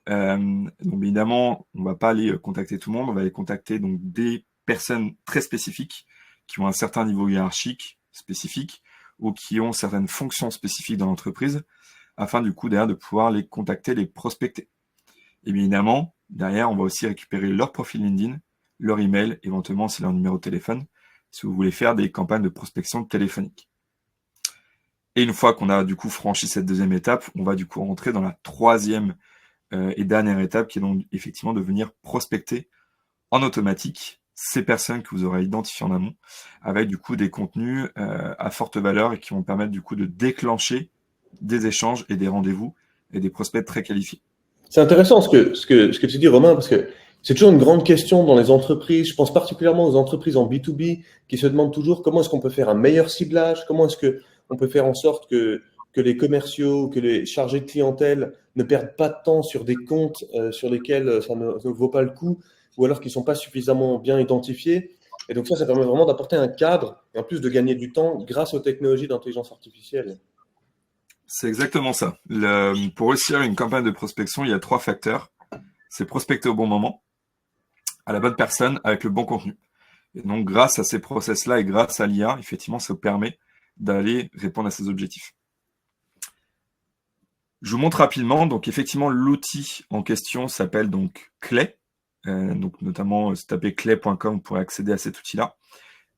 Donc évidemment, on va pas aller contacter tout le monde, on va aller contacter donc des personnes très spécifiques qui ont un certain niveau hiérarchique spécifique ou qui ont certaines fonctions spécifiques dans l'entreprise afin du coup derrière de pouvoir les contacter, les prospecter. Et bien évidemment, derrière, on va aussi récupérer leur profil LinkedIn, leur email, éventuellement c'est leur numéro de téléphone, si vous voulez faire des campagnes de prospection téléphonique. Et une fois qu'on a du coup franchi cette deuxième étape, on va du coup rentrer dans la troisième et dernière étape qui est donc effectivement de venir prospecter en automatique ces personnes que vous aurez identifiées en amont avec du coup des contenus à forte valeur et qui vont permettre du coup de déclencher des échanges et des rendez-vous et des prospects très qualifiés. C'est intéressant ce que tu dis, Romain, parce que c'est toujours une grande question dans les entreprises. Je pense particulièrement aux entreprises en B2B qui se demandent toujours comment est-ce qu'on peut faire un meilleur ciblage, comment est-ce qu'on peut faire en sorte que les commerciaux, que les chargés de clientèle ne perdent pas de temps sur des comptes sur lesquels ça ne vaut pas le coup, ou alors qu'ils ne sont pas suffisamment bien identifiés. Et donc ça permet vraiment d'apporter un cadre et en plus de gagner du temps grâce aux technologies d'intelligence artificielle. C'est exactement ça. Pour réussir une campagne de prospection, il y a 3 facteurs. C'est prospecter au bon moment, à la bonne personne, avec le bon contenu. Et donc, grâce à ces process-là et grâce à l'IA, effectivement, ça vous permet d'aller répondre à ces objectifs. Je vous montre rapidement. Donc, effectivement, l'outil en question s'appelle donc Clay. Donc, notamment, si vous tapez clay.com, vous pourrez accéder à cet outil-là.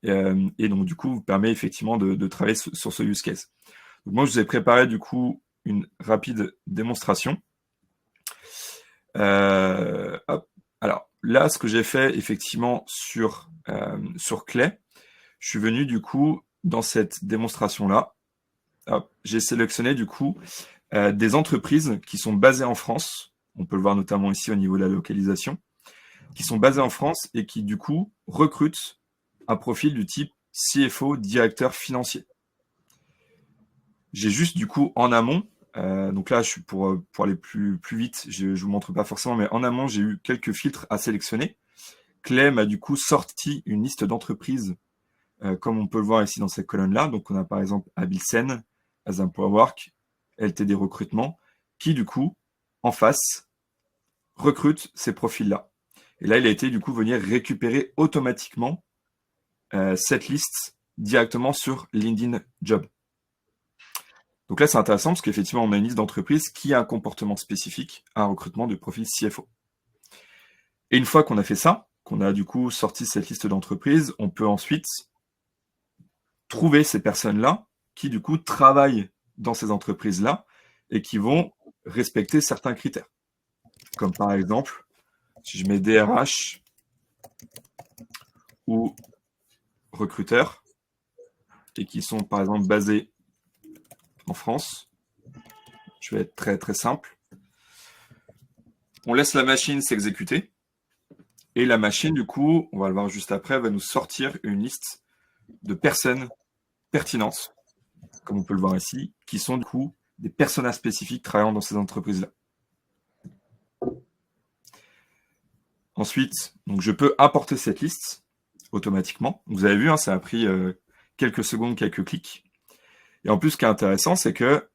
Et donc, du coup, vous permet effectivement de travailler sur ce use case. Donc, moi, je vous ai préparé, du coup, une rapide démonstration. Hop. Alors, là, ce que j'ai fait, effectivement, sur Clay, je suis venu, du coup, dans cette démonstration-là, j'ai sélectionné, du coup, des entreprises qui sont basées en France, on peut le voir notamment ici au niveau de la localisation, qui sont basées en France et qui, du coup, recrutent un profil du type CFO, directeur financier. J'ai juste, du coup, en amont, donc là, je suis pour aller plus vite, je ne vous montre pas forcément, mais en amont, j'ai eu quelques filtres à sélectionner. Clay m'a, du coup, sorti une liste d'entreprises, comme on peut le voir ici dans cette colonne-là. Donc, on a par exemple Abilsen, Azam Powerwork, LTD Recrutement, qui, du coup, en face recrute ces profils-là. Et là, il a été du coup venir récupérer automatiquement cette liste directement sur LinkedIn Job. Donc là, c'est intéressant parce qu'effectivement, on a une liste d'entreprises qui a un comportement spécifique à un recrutement de profil CFO. Et une fois qu'on a fait ça, qu'on a du coup sorti cette liste d'entreprises, on peut ensuite trouver ces personnes-là qui du coup travaillent dans ces entreprises-là et qui vont respecter certains critères. Comme par exemple, si je mets DRH ou recruteurs et qui sont par exemple basés en France, je vais être très très simple. On laisse la machine s'exécuter et la machine du coup, on va le voir juste après, va nous sortir une liste de personnes pertinentes, comme on peut le voir ici, qui sont du coup des personas spécifiques travaillant dans ces entreprises-là. Ensuite, donc je peux importer cette liste automatiquement. Vous avez vu, ça a pris quelques secondes, quelques clics. Et en plus, ce qui est intéressant, c'est que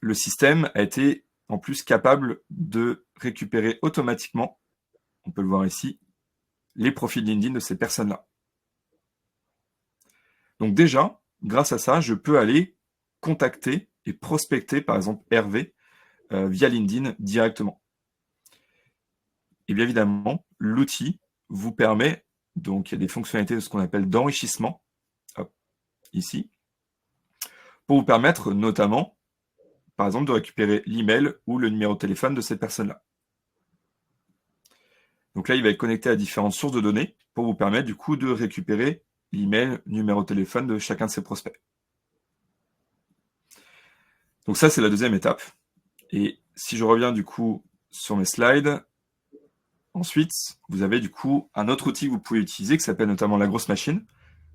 le système a été en plus capable de récupérer automatiquement, on peut le voir ici, les profils LinkedIn de ces personnes-là. Donc déjà, grâce à ça, je peux aller contacter et prospecter, par exemple, Hervé, via LinkedIn directement. Et bien évidemment, l'outil vous permet, donc il y a des fonctionnalités de ce qu'on appelle d'enrichissement, ici, pour vous permettre notamment, par exemple, de récupérer l'email ou le numéro de téléphone de ces personnes-là. Donc là, il va être connecté à différentes sources de données pour vous permettre du coup de récupérer l'email, numéro de téléphone de chacun de ses prospects. Donc ça, c'est la deuxième étape. Et si je reviens du coup sur mes slides, ensuite, vous avez du coup un autre outil que vous pouvez utiliser qui s'appelle notamment la grosse machine.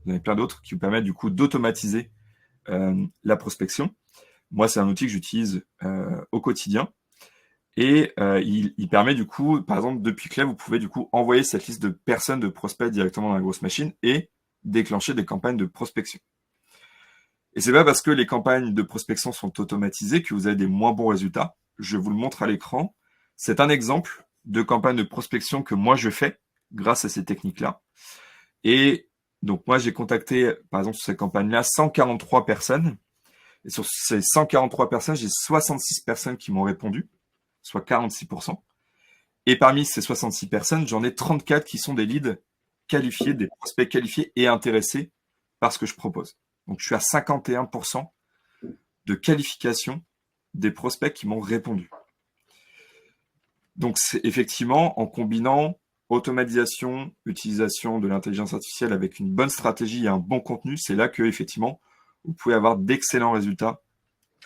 Vous en avez plein d'autres qui vous permettent du coup d'automatiser la prospection. Moi, c'est un outil que j'utilise au quotidien. Et il permet du coup, par exemple, depuis que là, vous pouvez du coup envoyer cette liste de personnes, de prospects directement dans la grosse machine et déclencher des campagnes de prospection. Et c'est pas parce que les campagnes de prospection sont automatisées que vous avez des moins bons résultats. Je vous le montre à l'écran. C'est un exemple de campagne de prospection que moi je fais grâce à ces techniques-là. Et donc moi j'ai contacté, par exemple sur cette campagne-là, 143 personnes. Et sur ces 143 personnes, j'ai 66 personnes qui m'ont répondu, soit 46%. Et parmi ces 66 personnes, j'en ai 34 qui sont des leads qualifiés, des prospects qualifiés et intéressés par ce que je propose. Donc je suis à 51% de qualification des prospects qui m'ont répondu. Donc c'est effectivement en combinant automatisation, utilisation de l'intelligence artificielle avec une bonne stratégie et un bon contenu, c'est là que effectivement vous pouvez avoir d'excellents résultats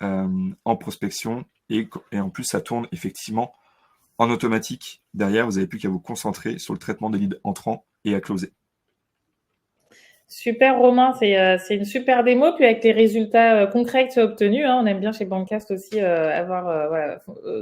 en prospection et en plus ça tourne effectivement en automatique. Derrière, vous n'avez plus qu'à vous concentrer sur le traitement des leads entrants et à closer. Super Romain, c'est une super démo, puis avec les résultats concrets que tu as obtenus, on aime bien chez Bancast aussi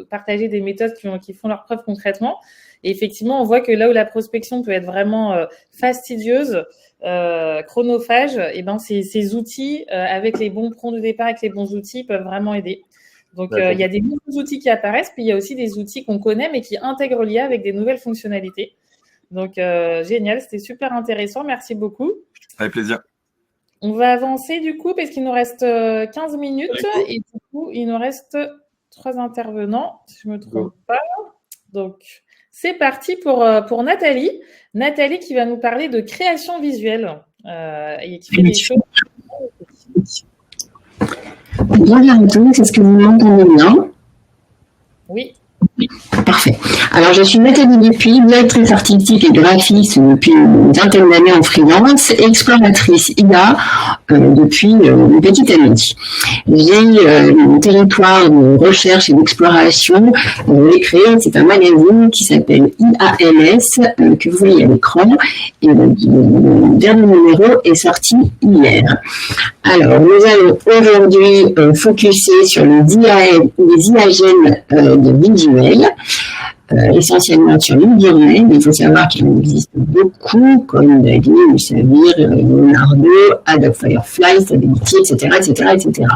partager des méthodes qui font leurs preuves concrètement. Et effectivement, on voit que là où la prospection peut être vraiment fastidieuse, chronophage, et ben ces outils avec les bons prompts de départ, avec les bons outils peuvent vraiment aider. Donc il y a des nouveaux outils qui apparaissent, puis il y a aussi des outils qu'on connaît mais qui intègrent l'IA avec des nouvelles fonctionnalités. Donc génial, c'était super intéressant, merci beaucoup. Avec plaisir. On va avancer du coup parce qu'il nous reste 15 minutes et du coup il nous reste 3 intervenants, si je ne me trompe pas. Donc c'est parti pour Nathalie. Nathalie qui va nous parler de création visuelle et qui fait des choses. Bonjour à tous, est-ce que vous m'entendez bien? Oui. Parfait. Alors, je suis Nathalie Dupuis, directrice artistique et graphiste depuis une vingtaine d'années en freelance et exploratrice IA depuis une petite année. J'ai un territoire de recherche et d'exploration. J'ai créé, c'est un magazine qui s'appelle IALS que vous voyez à l'écran et le dernier numéro est sorti hier. Alors, nous allons aujourd'hui focuser sur les IAGN de visuel, essentiellement sur Midjourney, mais il faut savoir qu'il en existe beaucoup, comme Dali, Savir, Leonardo, Adobe Firefly, Stability, etc., etc., etc.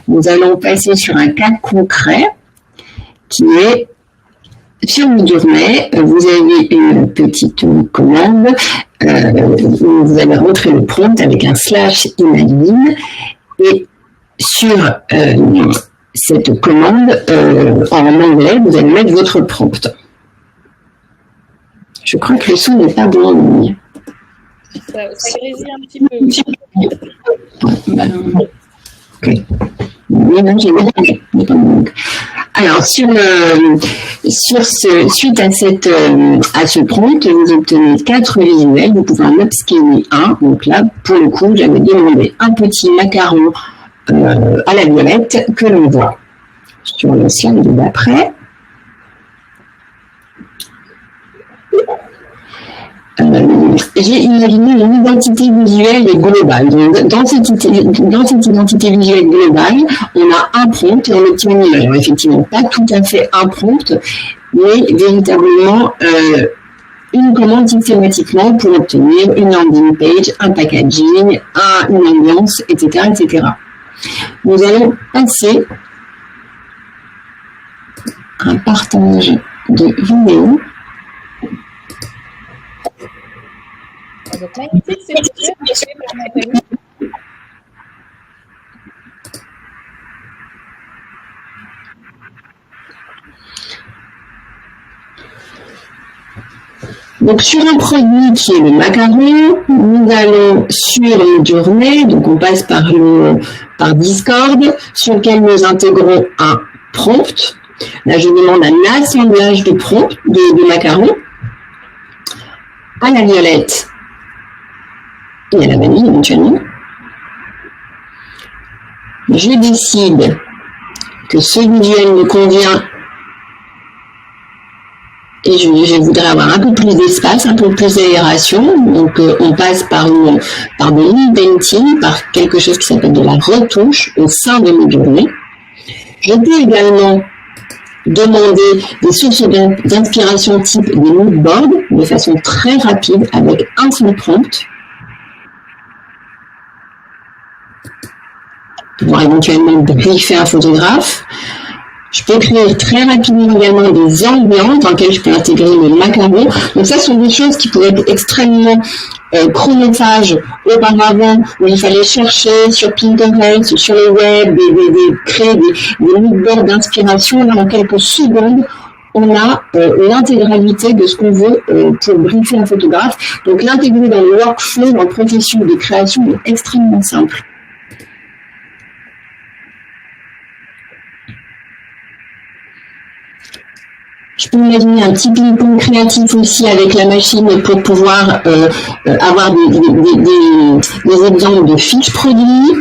Nous allons passer sur un cas concret qui est sur Midjourney, vous avez une petite commande où vous allez rentrer le prompt avec un /imagine et sur cette commande en anglais, vous allez mettre votre prompt. Je crois que le son n'est pas bon en ligne. Ça grésille un petit peu. Okay. Oui, non, j'ai bien. Alors, suite à ce prompt, vous obtenez 4 visuels. Vous pouvez en upscaler un. Donc là, pour le coup, j'avais demandé un petit macaron à la violette que l'on voit sur le slide d'après. J'ai imaginé une identité visuelle globale. Donc, dans cette identité visuelle globale, on a un prompt et on obtient une image. Alors, effectivement, pas tout à fait un prompt, mais véritablement une commande systématiquement pour obtenir une landing page, un packaging, une ambiance, etc., etc. Nous allons passer à un partage de vidéo. Donc, magnifique, c'est fait par Nathalie. Donc, sur un produit qui est le macaron, nous allons sur Midjourney, donc on passe par Discord, sur lequel nous intégrons un prompt. Là, je demande un assemblage de prompts, de macarons, à la violette et à la vanille éventuellement. Je décide que ce visuel me convient et je voudrais avoir un peu plus d'espace, un peu plus d'aération. Donc on passe par de l'indenting, par quelque chose qui s'appelle de la retouche au sein de Midjourney. Je peux également demander des sources d'inspiration type des moodboards de façon très rapide avec un seul prompt. Pouvoir éventuellement briefer un photographe. Je peux créer très rapidement également des ambiances dans lesquelles je peux intégrer le macaron. Donc ça, ce sont des choses qui pourraient être extrêmement chronophages auparavant, où il fallait chercher sur Pinterest, sur le web, créer des moodboards d'inspiration. Là, en quelques secondes, on a l'intégralité de ce qu'on veut pour briefer un photographe. Donc l'intégrer dans le workflow, dans le processus de création est extrêmement simple. Je peux imaginer un petit ping-pong créatif aussi avec la machine pour pouvoir avoir des exemples de fiches produits,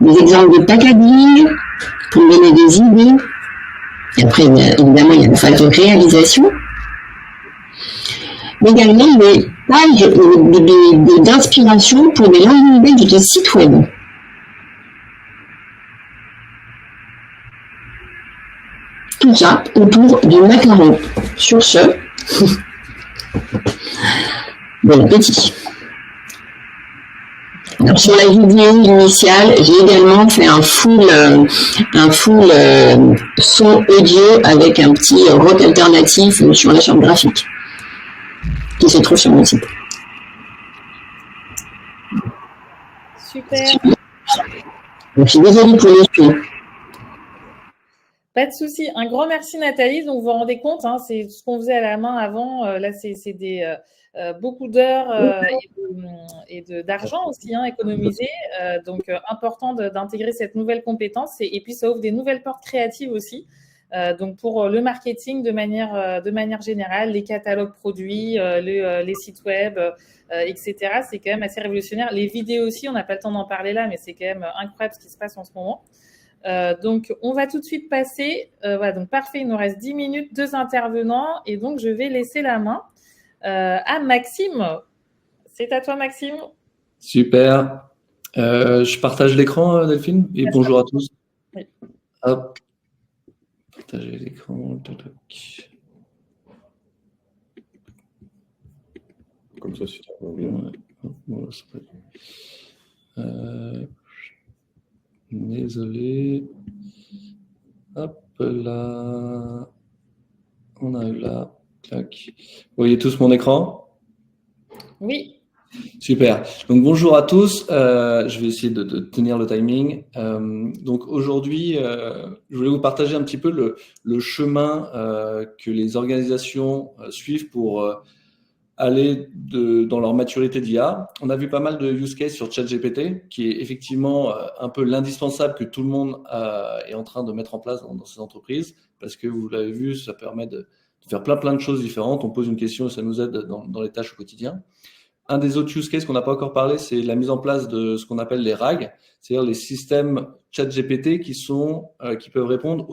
des exemples de packaging, pour me donner des idées. Et après, évidemment, il y a une phase de réalisation. Mais également des pages d'inspiration pour des landing pages de sites web. Tout ça autour du macaron. Sur ce, bon appétit. Alors, sur la vidéo initiale, j'ai également fait un full son audio avec un petit rock alternatif sur la charte graphique qui se trouve sur mon site. Super. Donc, je suis désolée pour les cheveux. Pas de souci. Un grand merci Nathalie. Donc vous vous rendez compte, hein, c'est ce qu'on faisait à la main avant. Là, c'est beaucoup d'heures et d'argent aussi économisé. Donc important d'intégrer cette nouvelle compétence et puis ça ouvre des nouvelles portes créatives aussi. Donc pour le marketing de manière générale, les catalogues produits, les sites web, etc. C'est quand même assez révolutionnaire. Les vidéos aussi, on n'a pas le temps d'en parler là, mais c'est quand même incroyable ce qui se passe en ce moment. Donc, on va tout de suite passer. Voilà, donc parfait, il nous reste 10 minutes, 2 intervenants. Et donc, je vais laisser la main à Maxime. C'est à toi, Maxime. Super. Je partage l'écran, Delphine, et Bien bonjour sûr. à tous. Oui. Hop. Partager l'écran. Comme ça, si tu as bien. Ouais. Bon, désolé. Hop. là. On arrive là. Clac. Vous voyez tous mon écran? Oui. Super. Donc bonjour à tous. Je vais essayer de tenir le timing. Donc aujourd'hui, je voulais vous partager un petit peu le chemin que les organisations suivent pour aller dans leur maturité d'IA. On a vu pas mal de use cases sur ChatGPT, qui est effectivement un peu l'indispensable que tout le monde est en train de mettre en place dans ces entreprises, parce que vous l'avez vu, ça permet de faire plein de choses différentes. On pose une question et ça nous aide dans les tâches au quotidien. Un des autres use cases qu'on n'a pas encore parlé, c'est la mise en place de ce qu'on appelle les RAG, c'est-à-dire les systèmes ChatGPT qui peuvent répondre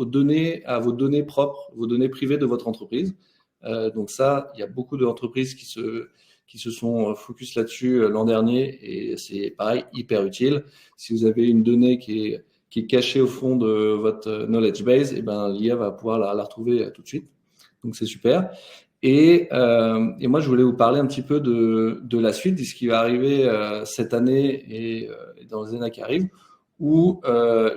à vos données propres, vos données privées de votre entreprise. Donc ça, il y a beaucoup d'entreprises qui se sont focus là-dessus l'an dernier et c'est pareil, hyper utile. Si vous avez une donnée qui est cachée au fond de votre knowledge base, et ben l'IA va pouvoir la retrouver tout de suite. Donc c'est super. Et moi, je voulais vous parler un petit peu de la suite, de ce qui va arriver cette année et dans les années qui arrivent, où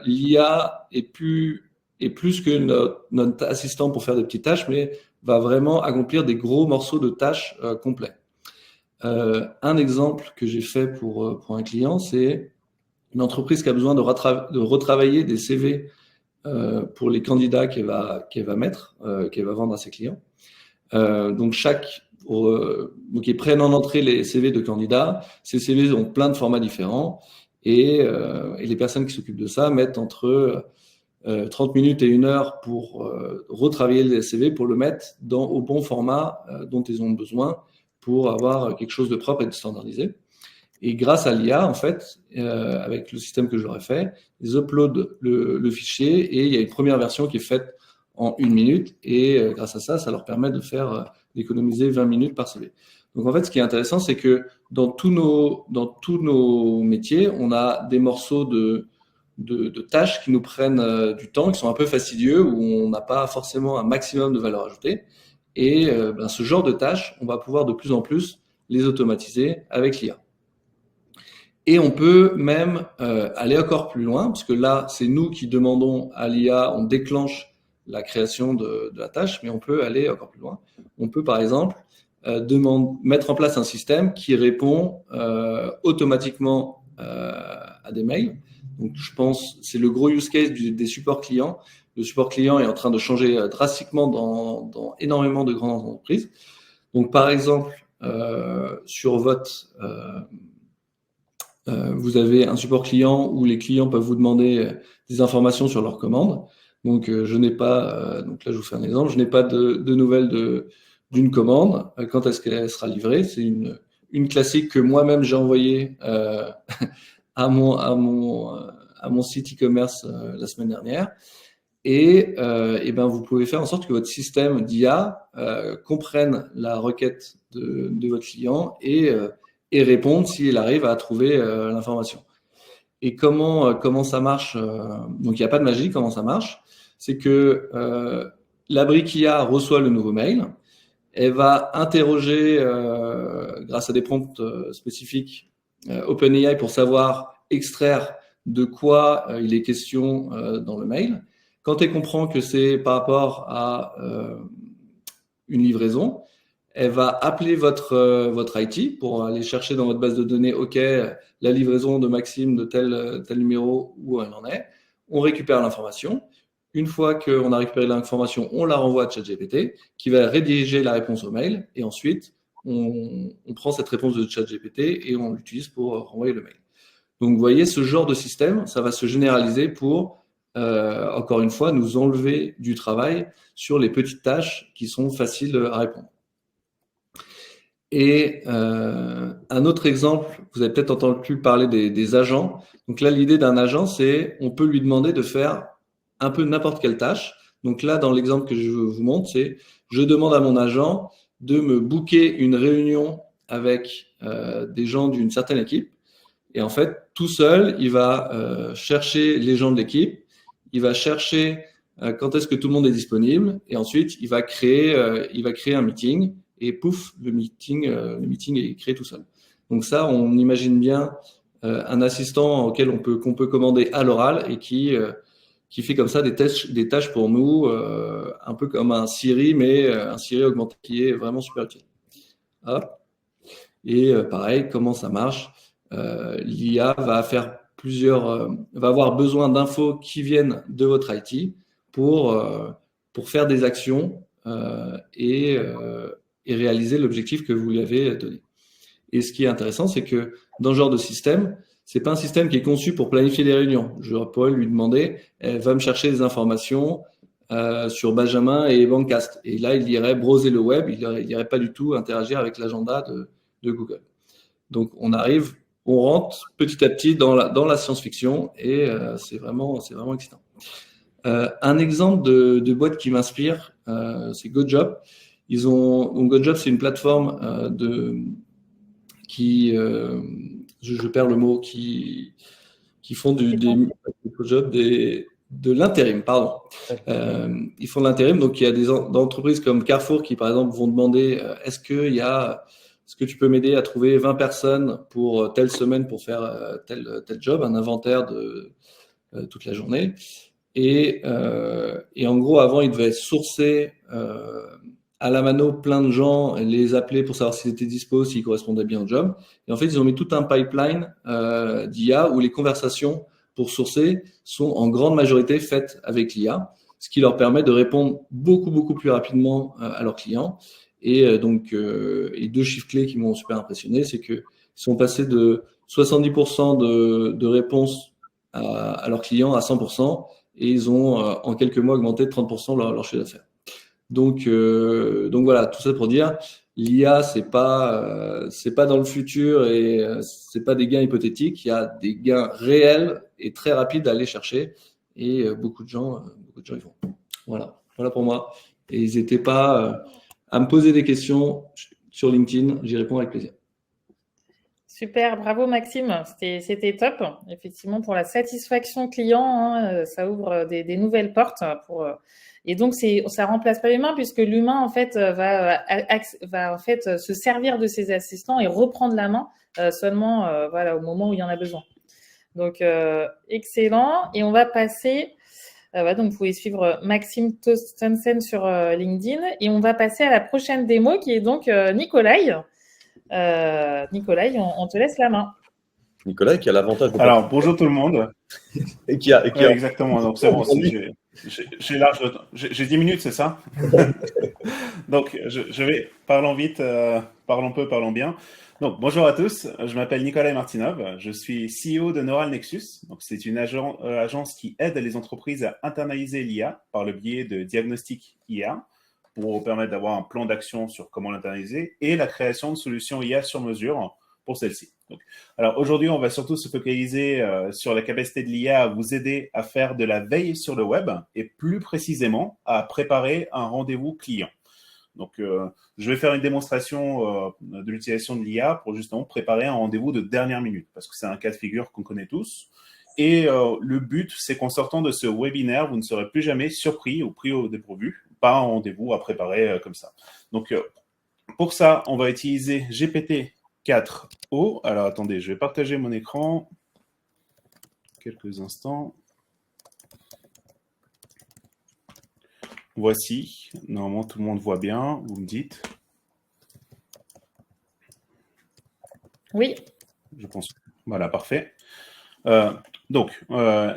l'IA est plus que notre assistant pour faire des petites tâches, mais va vraiment accomplir des gros morceaux de tâches complets. Un exemple que j'ai fait pour un client, c'est une entreprise qui a besoin de retravailler des CV pour les candidats qu'elle va vendre à ses clients. Donc ils prennent en entrée les CV de candidats. Ces CV ont plein de formats différents et les personnes qui s'occupent de ça mettent entre 30 minutes et 1 heure pour retravailler les CV, pour le mettre au bon format dont ils ont besoin pour avoir quelque chose de propre et de standardisé. Et grâce à l'IA, en fait, avec le système que j'aurais fait, ils uploadent le fichier et il y a une première version qui est faite en 1 minute et grâce à ça, ça leur permet d'économiser 20 minutes par CV. Donc en fait, ce qui est intéressant, c'est que dans tous nos métiers, on a des morceaux de tâches qui nous prennent du temps, qui sont un peu fastidieux, où on n'a pas forcément un maximum de valeur ajoutée. Et ce genre de tâches, on va pouvoir de plus en plus les automatiser avec l'IA. Et on peut même aller encore plus loin, parce que là, c'est nous qui demandons à l'IA, on déclenche la création de la tâche, mais on peut aller encore plus loin. On peut, par exemple, mettre en place un système qui répond automatiquement à des mails. Donc, je pense c'est le gros use case des supports clients. Le support client est en train de changer drastiquement dans énormément de grandes entreprises. Donc, par exemple, sur vous avez un support client où les clients peuvent vous demander des informations sur leurs commandes. Donc, je n'ai pas, donc là, je vous fais un exemple, je n'ai pas de nouvelles d'une commande. Quand est-ce qu'elle sera livrée? C'est une classique que moi-même j'ai envoyée à mon site e-commerce la semaine dernière. Et vous pouvez faire en sorte que votre système d'IA comprenne la requête de votre client et réponde s'il arrive à trouver l'information. Et comment ça marche? Donc, il n'y a pas de magie. Comment ça marche? C'est que la brique IA reçoit le nouveau mail. Elle va interroger, grâce à des prompts spécifiques, OpenAI pour extraire de quoi il est question dans le mail. Quand elle comprend que c'est par rapport à une livraison, elle va appeler votre IT pour aller chercher dans votre base de données, OK, la livraison de Maxime de tel numéro, où elle en est. On récupère l'information. Une fois qu'on a récupéré l'information, on la renvoie à ChatGPT qui va rediriger la réponse au mail. Et ensuite, on prend cette réponse de ChatGPT et on l'utilise pour renvoyer le mail. Donc, vous voyez, ce genre de système, ça va se généraliser pour, encore une fois, nous enlever du travail sur les petites tâches qui sont faciles à répondre. Et un autre exemple, vous avez peut-être entendu parler des agents. Donc là, l'idée d'un agent, c'est on peut lui demander de faire un peu n'importe quelle tâche. Donc là, dans l'exemple que je vous montre, c'est je demande à mon agent de me booker une réunion avec des gens d'une certaine équipe. Et en fait, tout seul, il va chercher les gens de l'équipe, il va chercher quand est-ce que tout le monde est disponible, et ensuite, il va créer un meeting. Et pouf, le meeting est créé tout seul. Donc ça, on imagine bien un assistant qu'on peut commander à l'oral et qui qui fait comme ça des tâches pour nous, un peu comme un Siri, mais un Siri augmenté qui est vraiment super utile. Hop. Et pareil, comment ça marche? L'IA va faire va avoir besoin d'infos qui viennent de votre IT pour faire des actions et réaliser l'objectif que vous lui avez donné. Et ce qui est intéressant, c'est que dans ce genre de système, c'est pas un système qui est conçu pour planifier des réunions. Je pourrais lui demander, elle va me chercher des informations sur Benjamin et Bancast. Et là, il irait browser le web, il irait pas du tout interagir avec l'agenda de Google. Donc, on rentre petit à petit dans la science-fiction et c'est vraiment excitant. Un exemple de boîte qui m'inspire, c'est GoJob. Donc GoJob, c'est une plateforme je perds le mot, qui font de l'intérim, pardon. Ils font de l'intérim, donc il y a des entreprises comme Carrefour qui, par exemple, vont demander est-ce que tu peux m'aider à trouver 20 personnes pour telle semaine pour faire tel job, un inventaire de toute la journée. Et en gros, avant, ils devaient sourcer à la mano plein de gens, les appeler pour savoir s'ils étaient dispo, s'ils correspondaient bien au job. Et en fait, ils ont mis tout un pipeline d'IA où les conversations pour sourcer sont en grande majorité faites avec l'IA, ce qui leur permet de répondre beaucoup, beaucoup plus rapidement à leurs clients. Et donc, les deux chiffres clés qui m'ont super impressionné, c'est qu'ils sont passés de 70% de réponses à leurs clients à 100%, et ils ont en quelques mois augmenté de 30% leur chiffre d'affaires. Donc voilà, tout ça pour dire, l'IA c'est pas dans le futur et c'est pas des gains hypothétiques. Il y a des gains réels et très rapides à aller chercher, et beaucoup de gens y vont. Voilà pour moi. Et n'hésitez pas à me poser des questions sur LinkedIn, j'y réponds avec plaisir. Super, bravo Maxime, c'était top. Effectivement, pour la satisfaction client, hein, ça ouvre des nouvelles portes. Et donc, ça remplace pas l'humain, puisque l'humain, en fait, va en fait se servir de ses assistants et reprendre la main seulement au moment où il y en a besoin. Donc, excellent. Et on va passer... donc, vous pouvez suivre Maxime Tostensen sur LinkedIn. Et on va passer à la prochaine démo, qui est donc Nicolai. Nicolai, on te laisse la main. Nicolai qui a l'avantage de... Alors, bonjour tout le monde. Et qui a... Exactement, donc c'est bon, j'ai large de temps. J'ai 10 minutes, c'est ça? Donc, je vais, parlons vite, parlons peu, parlons bien. Donc, bonjour à tous, je m'appelle Nicolai Martinov, je suis CEO de Neural Nexus. Donc, c'est une agence qui aide les entreprises à internaliser l'IA par le biais de diagnostics IA pour permettre d'avoir un plan d'action sur comment l'internaliser et la création de solutions IA sur mesure pour celle-ci. Alors aujourd'hui, on va surtout se focaliser sur la capacité de l'IA à vous aider à faire de la veille sur le web et plus précisément à préparer un rendez-vous client. Donc, je vais faire une démonstration de l'utilisation de l'IA pour justement préparer un rendez-vous de dernière minute parce que c'est un cas de figure qu'on connaît tous. Et le but, c'est qu'en sortant de ce webinaire, vous ne serez plus jamais surpris ou pris au dépourvu par un rendez-vous à préparer comme ça. Donc, pour ça, on va utiliser GPT-4o. Alors, attendez, je vais partager mon écran. Quelques instants. Voici. Normalement, tout le monde voit bien. Vous me dites. Oui. Je pense. Voilà, parfait. Donc,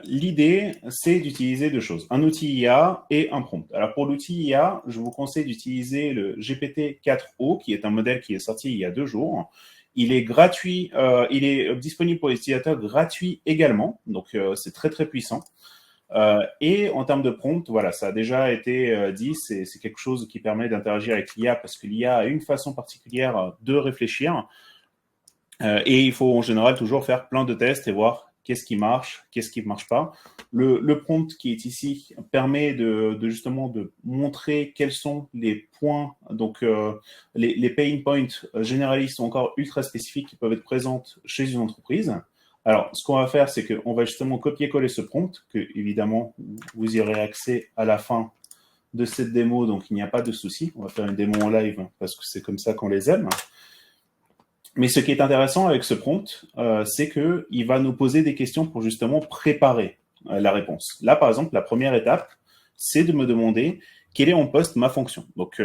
l'idée, c'est d'utiliser deux choses, un outil IA et un prompt. Alors, pour l'outil IA, je vous conseille d'utiliser le GPT-4o, qui est un modèle qui est sorti il y a 2 jours. Il est gratuit, il est disponible pour les utilisateurs gratuits également, donc c'est très, très puissant. Et en termes de prompt, voilà, ça a déjà été dit, c'est quelque chose qui permet d'interagir avec l'IA parce que l'IA a une façon particulière de réfléchir. Et il faut en général toujours faire plein de tests et voir qu'est-ce qui marche, qu'est-ce qui ne marche pas. Le prompt qui est ici permet justement de montrer quels sont les points, donc les pain points généralistes ou encore ultra spécifiques qui peuvent être présents chez une entreprise. Alors, ce qu'on va faire, c'est qu'on va justement copier-coller ce prompt, que évidemment, vous y aurez accès à la fin de cette démo, donc il n'y a pas de souci. On va faire une démo en live parce que c'est comme ça qu'on les aime. Mais ce qui est intéressant avec ce prompt, c'est qu'il va nous poser des questions pour justement préparer la réponse. Là, par exemple, la première étape, c'est de me demander quel est mon poste, ma fonction. Donc,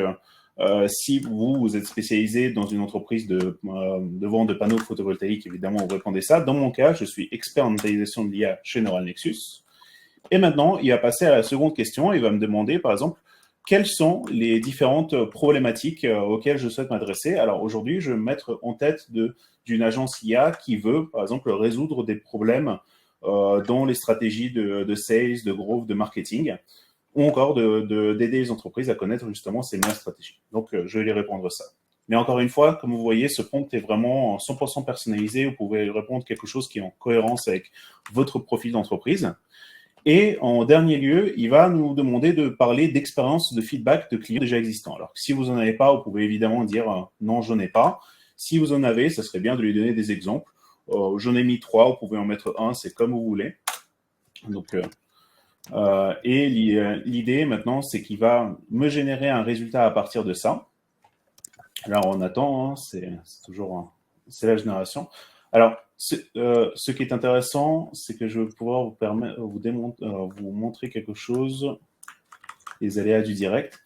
si vous êtes spécialisé dans une entreprise de vente de panneaux photovoltaïques, évidemment, vous répondez ça. Dans mon cas, je suis expert en modélisation de l'IA chez Neural Nexus. Et maintenant, il va passer à la seconde question. Il va me demander, par exemple, quelles sont les différentes problématiques auxquelles je souhaite m'adresser. Alors aujourd'hui, je vais me mettre en tête d'une agence IA qui veut, par exemple, résoudre des problèmes dans les stratégies de sales, de growth, de marketing, ou encore d'aider les entreprises à connaître justement ces meilleures stratégies. Donc, je vais lui répondre ça. Mais encore une fois, comme vous voyez, ce prompt est vraiment 100% personnalisé. Vous pouvez répondre quelque chose qui est en cohérence avec votre profil d'entreprise. Et en dernier lieu, il va nous demander de parler d'expérience de feedback de clients déjà existants. Alors, si vous n'en avez pas, vous pouvez évidemment dire non, je n'en ai pas. Si vous en avez, ça serait bien de lui donner des exemples. J'en ai mis 3, vous pouvez en mettre 1, c'est comme vous voulez. Donc, et l'idée maintenant, c'est qu'il va me générer un résultat à partir de ça. Alors, on attend, hein, c'est toujours c'est la génération. Alors, ce qui est intéressant, c'est que je vais pouvoir vous montrer quelque chose, les aléas du direct.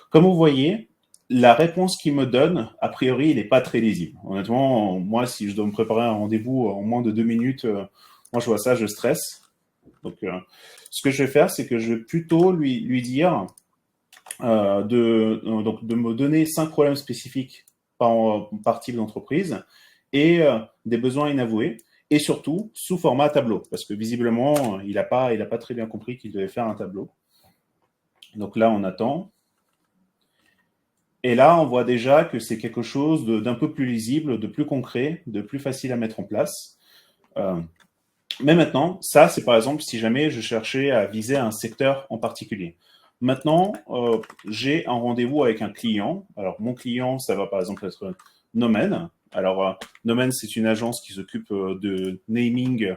Comme vous voyez, la réponse qu'il me donne, a priori, il n'est pas très lisible. Honnêtement, moi, si je dois me préparer un rendez-vous en moins de 2 minutes, moi, je vois ça, je stresse. Donc, ce que je vais faire, c'est que je vais plutôt lui dire de me donner 5 problèmes spécifiques par type d'entreprise et des besoins inavoués, et surtout sous format tableau, parce que visiblement, il n'a pas très bien compris qu'il devait faire un tableau. Donc là, on attend. Et là, on voit déjà que c'est quelque chose d'un peu plus lisible, de plus concret, de plus facile à mettre en place. Mais maintenant, ça, c'est par exemple si jamais je cherchais à viser un secteur en particulier. Maintenant, j'ai un rendez-vous avec un client. Alors, mon client, ça va par exemple être Nomen. Alors, Nomen, c'est une agence qui s'occupe de naming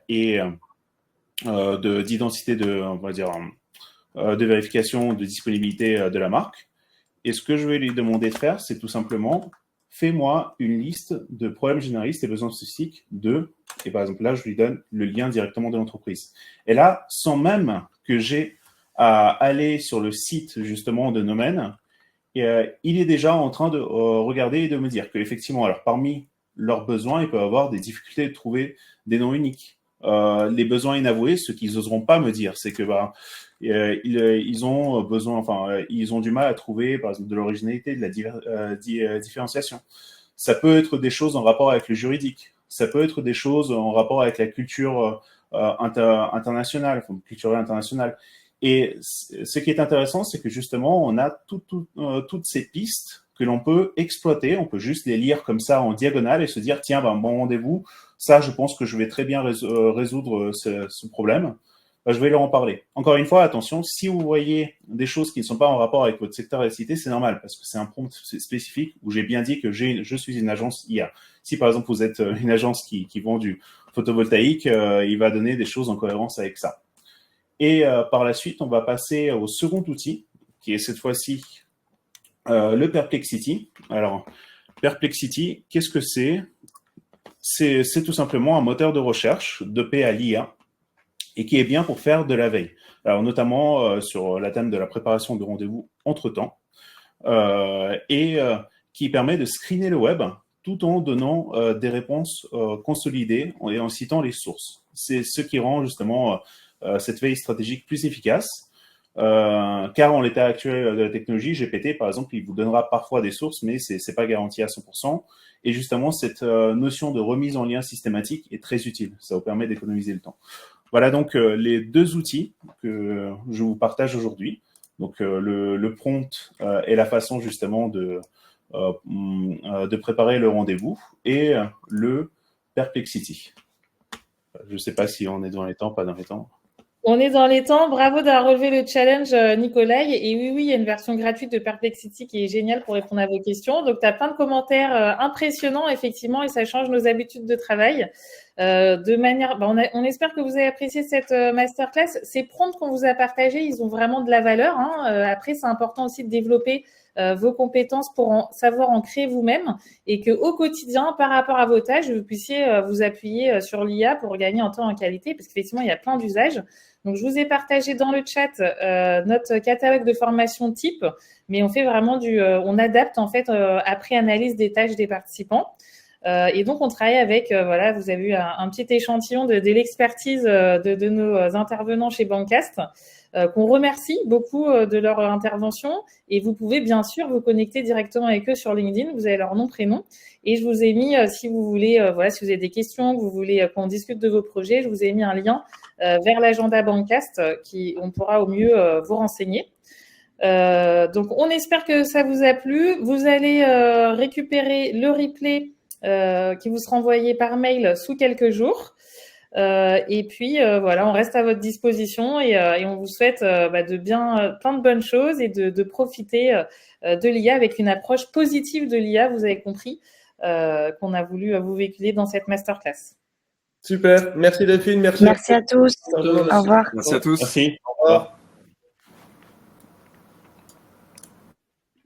et d'identité on va dire, de vérification de disponibilité de la marque. Et ce que je vais lui demander de faire, c'est tout simplement, fais-moi une liste de problèmes généralistes et besoins spécifiques et par exemple là, je lui donne le lien directement de l'entreprise. Et là, sans même que j'ai à aller sur le site justement de Nomen, il est déjà en train de regarder et de me dire qu'effectivement, alors parmi leurs besoins, ils peuvent avoir des difficultés de trouver des noms uniques. Les besoins inavoués, ce qu'ils n'oseront pas me dire, c'est que ils ont besoin, ils ont du mal à trouver, par exemple, de l'originalité, de la différenciation. Ça peut être des choses en rapport avec le juridique. Ça peut être des choses en rapport avec la culture internationale, culturelle internationale. Et ce qui est intéressant, c'est que justement, on a toutes ces pistes que l'on peut exploiter. On peut juste les lire comme ça en diagonale et se dire, tiens, bon rendez-vous, ça, je pense que je vais très bien résoudre ce problème. Je vais leur en parler. Encore une fois, attention, si vous voyez des choses qui ne sont pas en rapport avec votre secteur d'activité, c'est normal, parce que c'est un prompt spécifique où j'ai bien dit que je suis une agence IA. Si par exemple, vous êtes une agence qui vend du photovoltaïque, il va donner des choses en cohérence avec ça. Et par la suite, on va passer au second outil, qui est cette fois-ci le Perplexity. Alors, Perplexity, qu'est-ce que c'est ? C'est tout simplement un moteur de recherche dopé à l'IA et qui est bien pour faire de la veille. Alors, notamment sur la thème de la préparation de rendez-vous entre-temps et qui permet de screener le web tout en donnant des réponses consolidées et en citant les sources. C'est ce qui rend justement cette veille stratégique plus efficace, car en l'état actuel de la technologie, GPT, par exemple, il vous donnera parfois des sources, mais ce n'est pas garanti à 100%. Et justement, cette notion de remise en lien systématique est très utile. Ça vous permet d'économiser le temps. Voilà donc les 2 outils que je vous partage aujourd'hui. Donc le prompt est la façon justement de préparer le rendez-vous et le Perplexity. Je ne sais pas si on est dans les temps, pas dans les temps. On est dans les temps. Bravo d'avoir relevé le challenge, Nicolas. Et oui, il y a une version gratuite de Perplexity qui est géniale pour répondre à vos questions. Donc, tu as plein de commentaires impressionnants, effectivement, et ça change nos habitudes de travail. de manière, on espère que vous avez apprécié cette masterclass. Ces prompts qu'on vous a partagés, ils ont vraiment de la valeur. Après, c'est important aussi de développer vos compétences pour savoir en créer vous-même et que au quotidien, par rapport à vos tâches, vous puissiez vous appuyer sur l'IA pour gagner en temps et en qualité, parce qu'effectivement, il y a plein d'usages. Donc, je vous ai partagé dans le chat notre catalogue de formation type, mais on fait vraiment on adapte en fait après analyse des tâches des participants. Et donc, on travaille avec, vous avez eu un petit échantillon de l'expertise de nos intervenants chez Bancast, qu'on remercie beaucoup de leur intervention. Et vous pouvez bien sûr vous connecter directement avec eux sur LinkedIn. Vous avez leur nom, prénom. Et je vous ai mis, si vous voulez, si vous avez des questions, que vous voulez qu'on discute de vos projets, je vous ai mis un lien vers l'agenda Bancast on pourra au mieux vous renseigner. Donc, on espère que ça vous a plu. Vous allez récupérer le replay qui vous sera envoyé par mail sous quelques jours. Et puis, on reste à votre disposition et on vous souhaite plein de bonnes choses et de profiter de l'IA avec une approche positive de l'IA, vous avez compris, qu'on a voulu vous véhiculer dans cette masterclass. Super, merci Delphine, merci. Merci à tous. Au revoir. Merci à tous. Merci. Au revoir.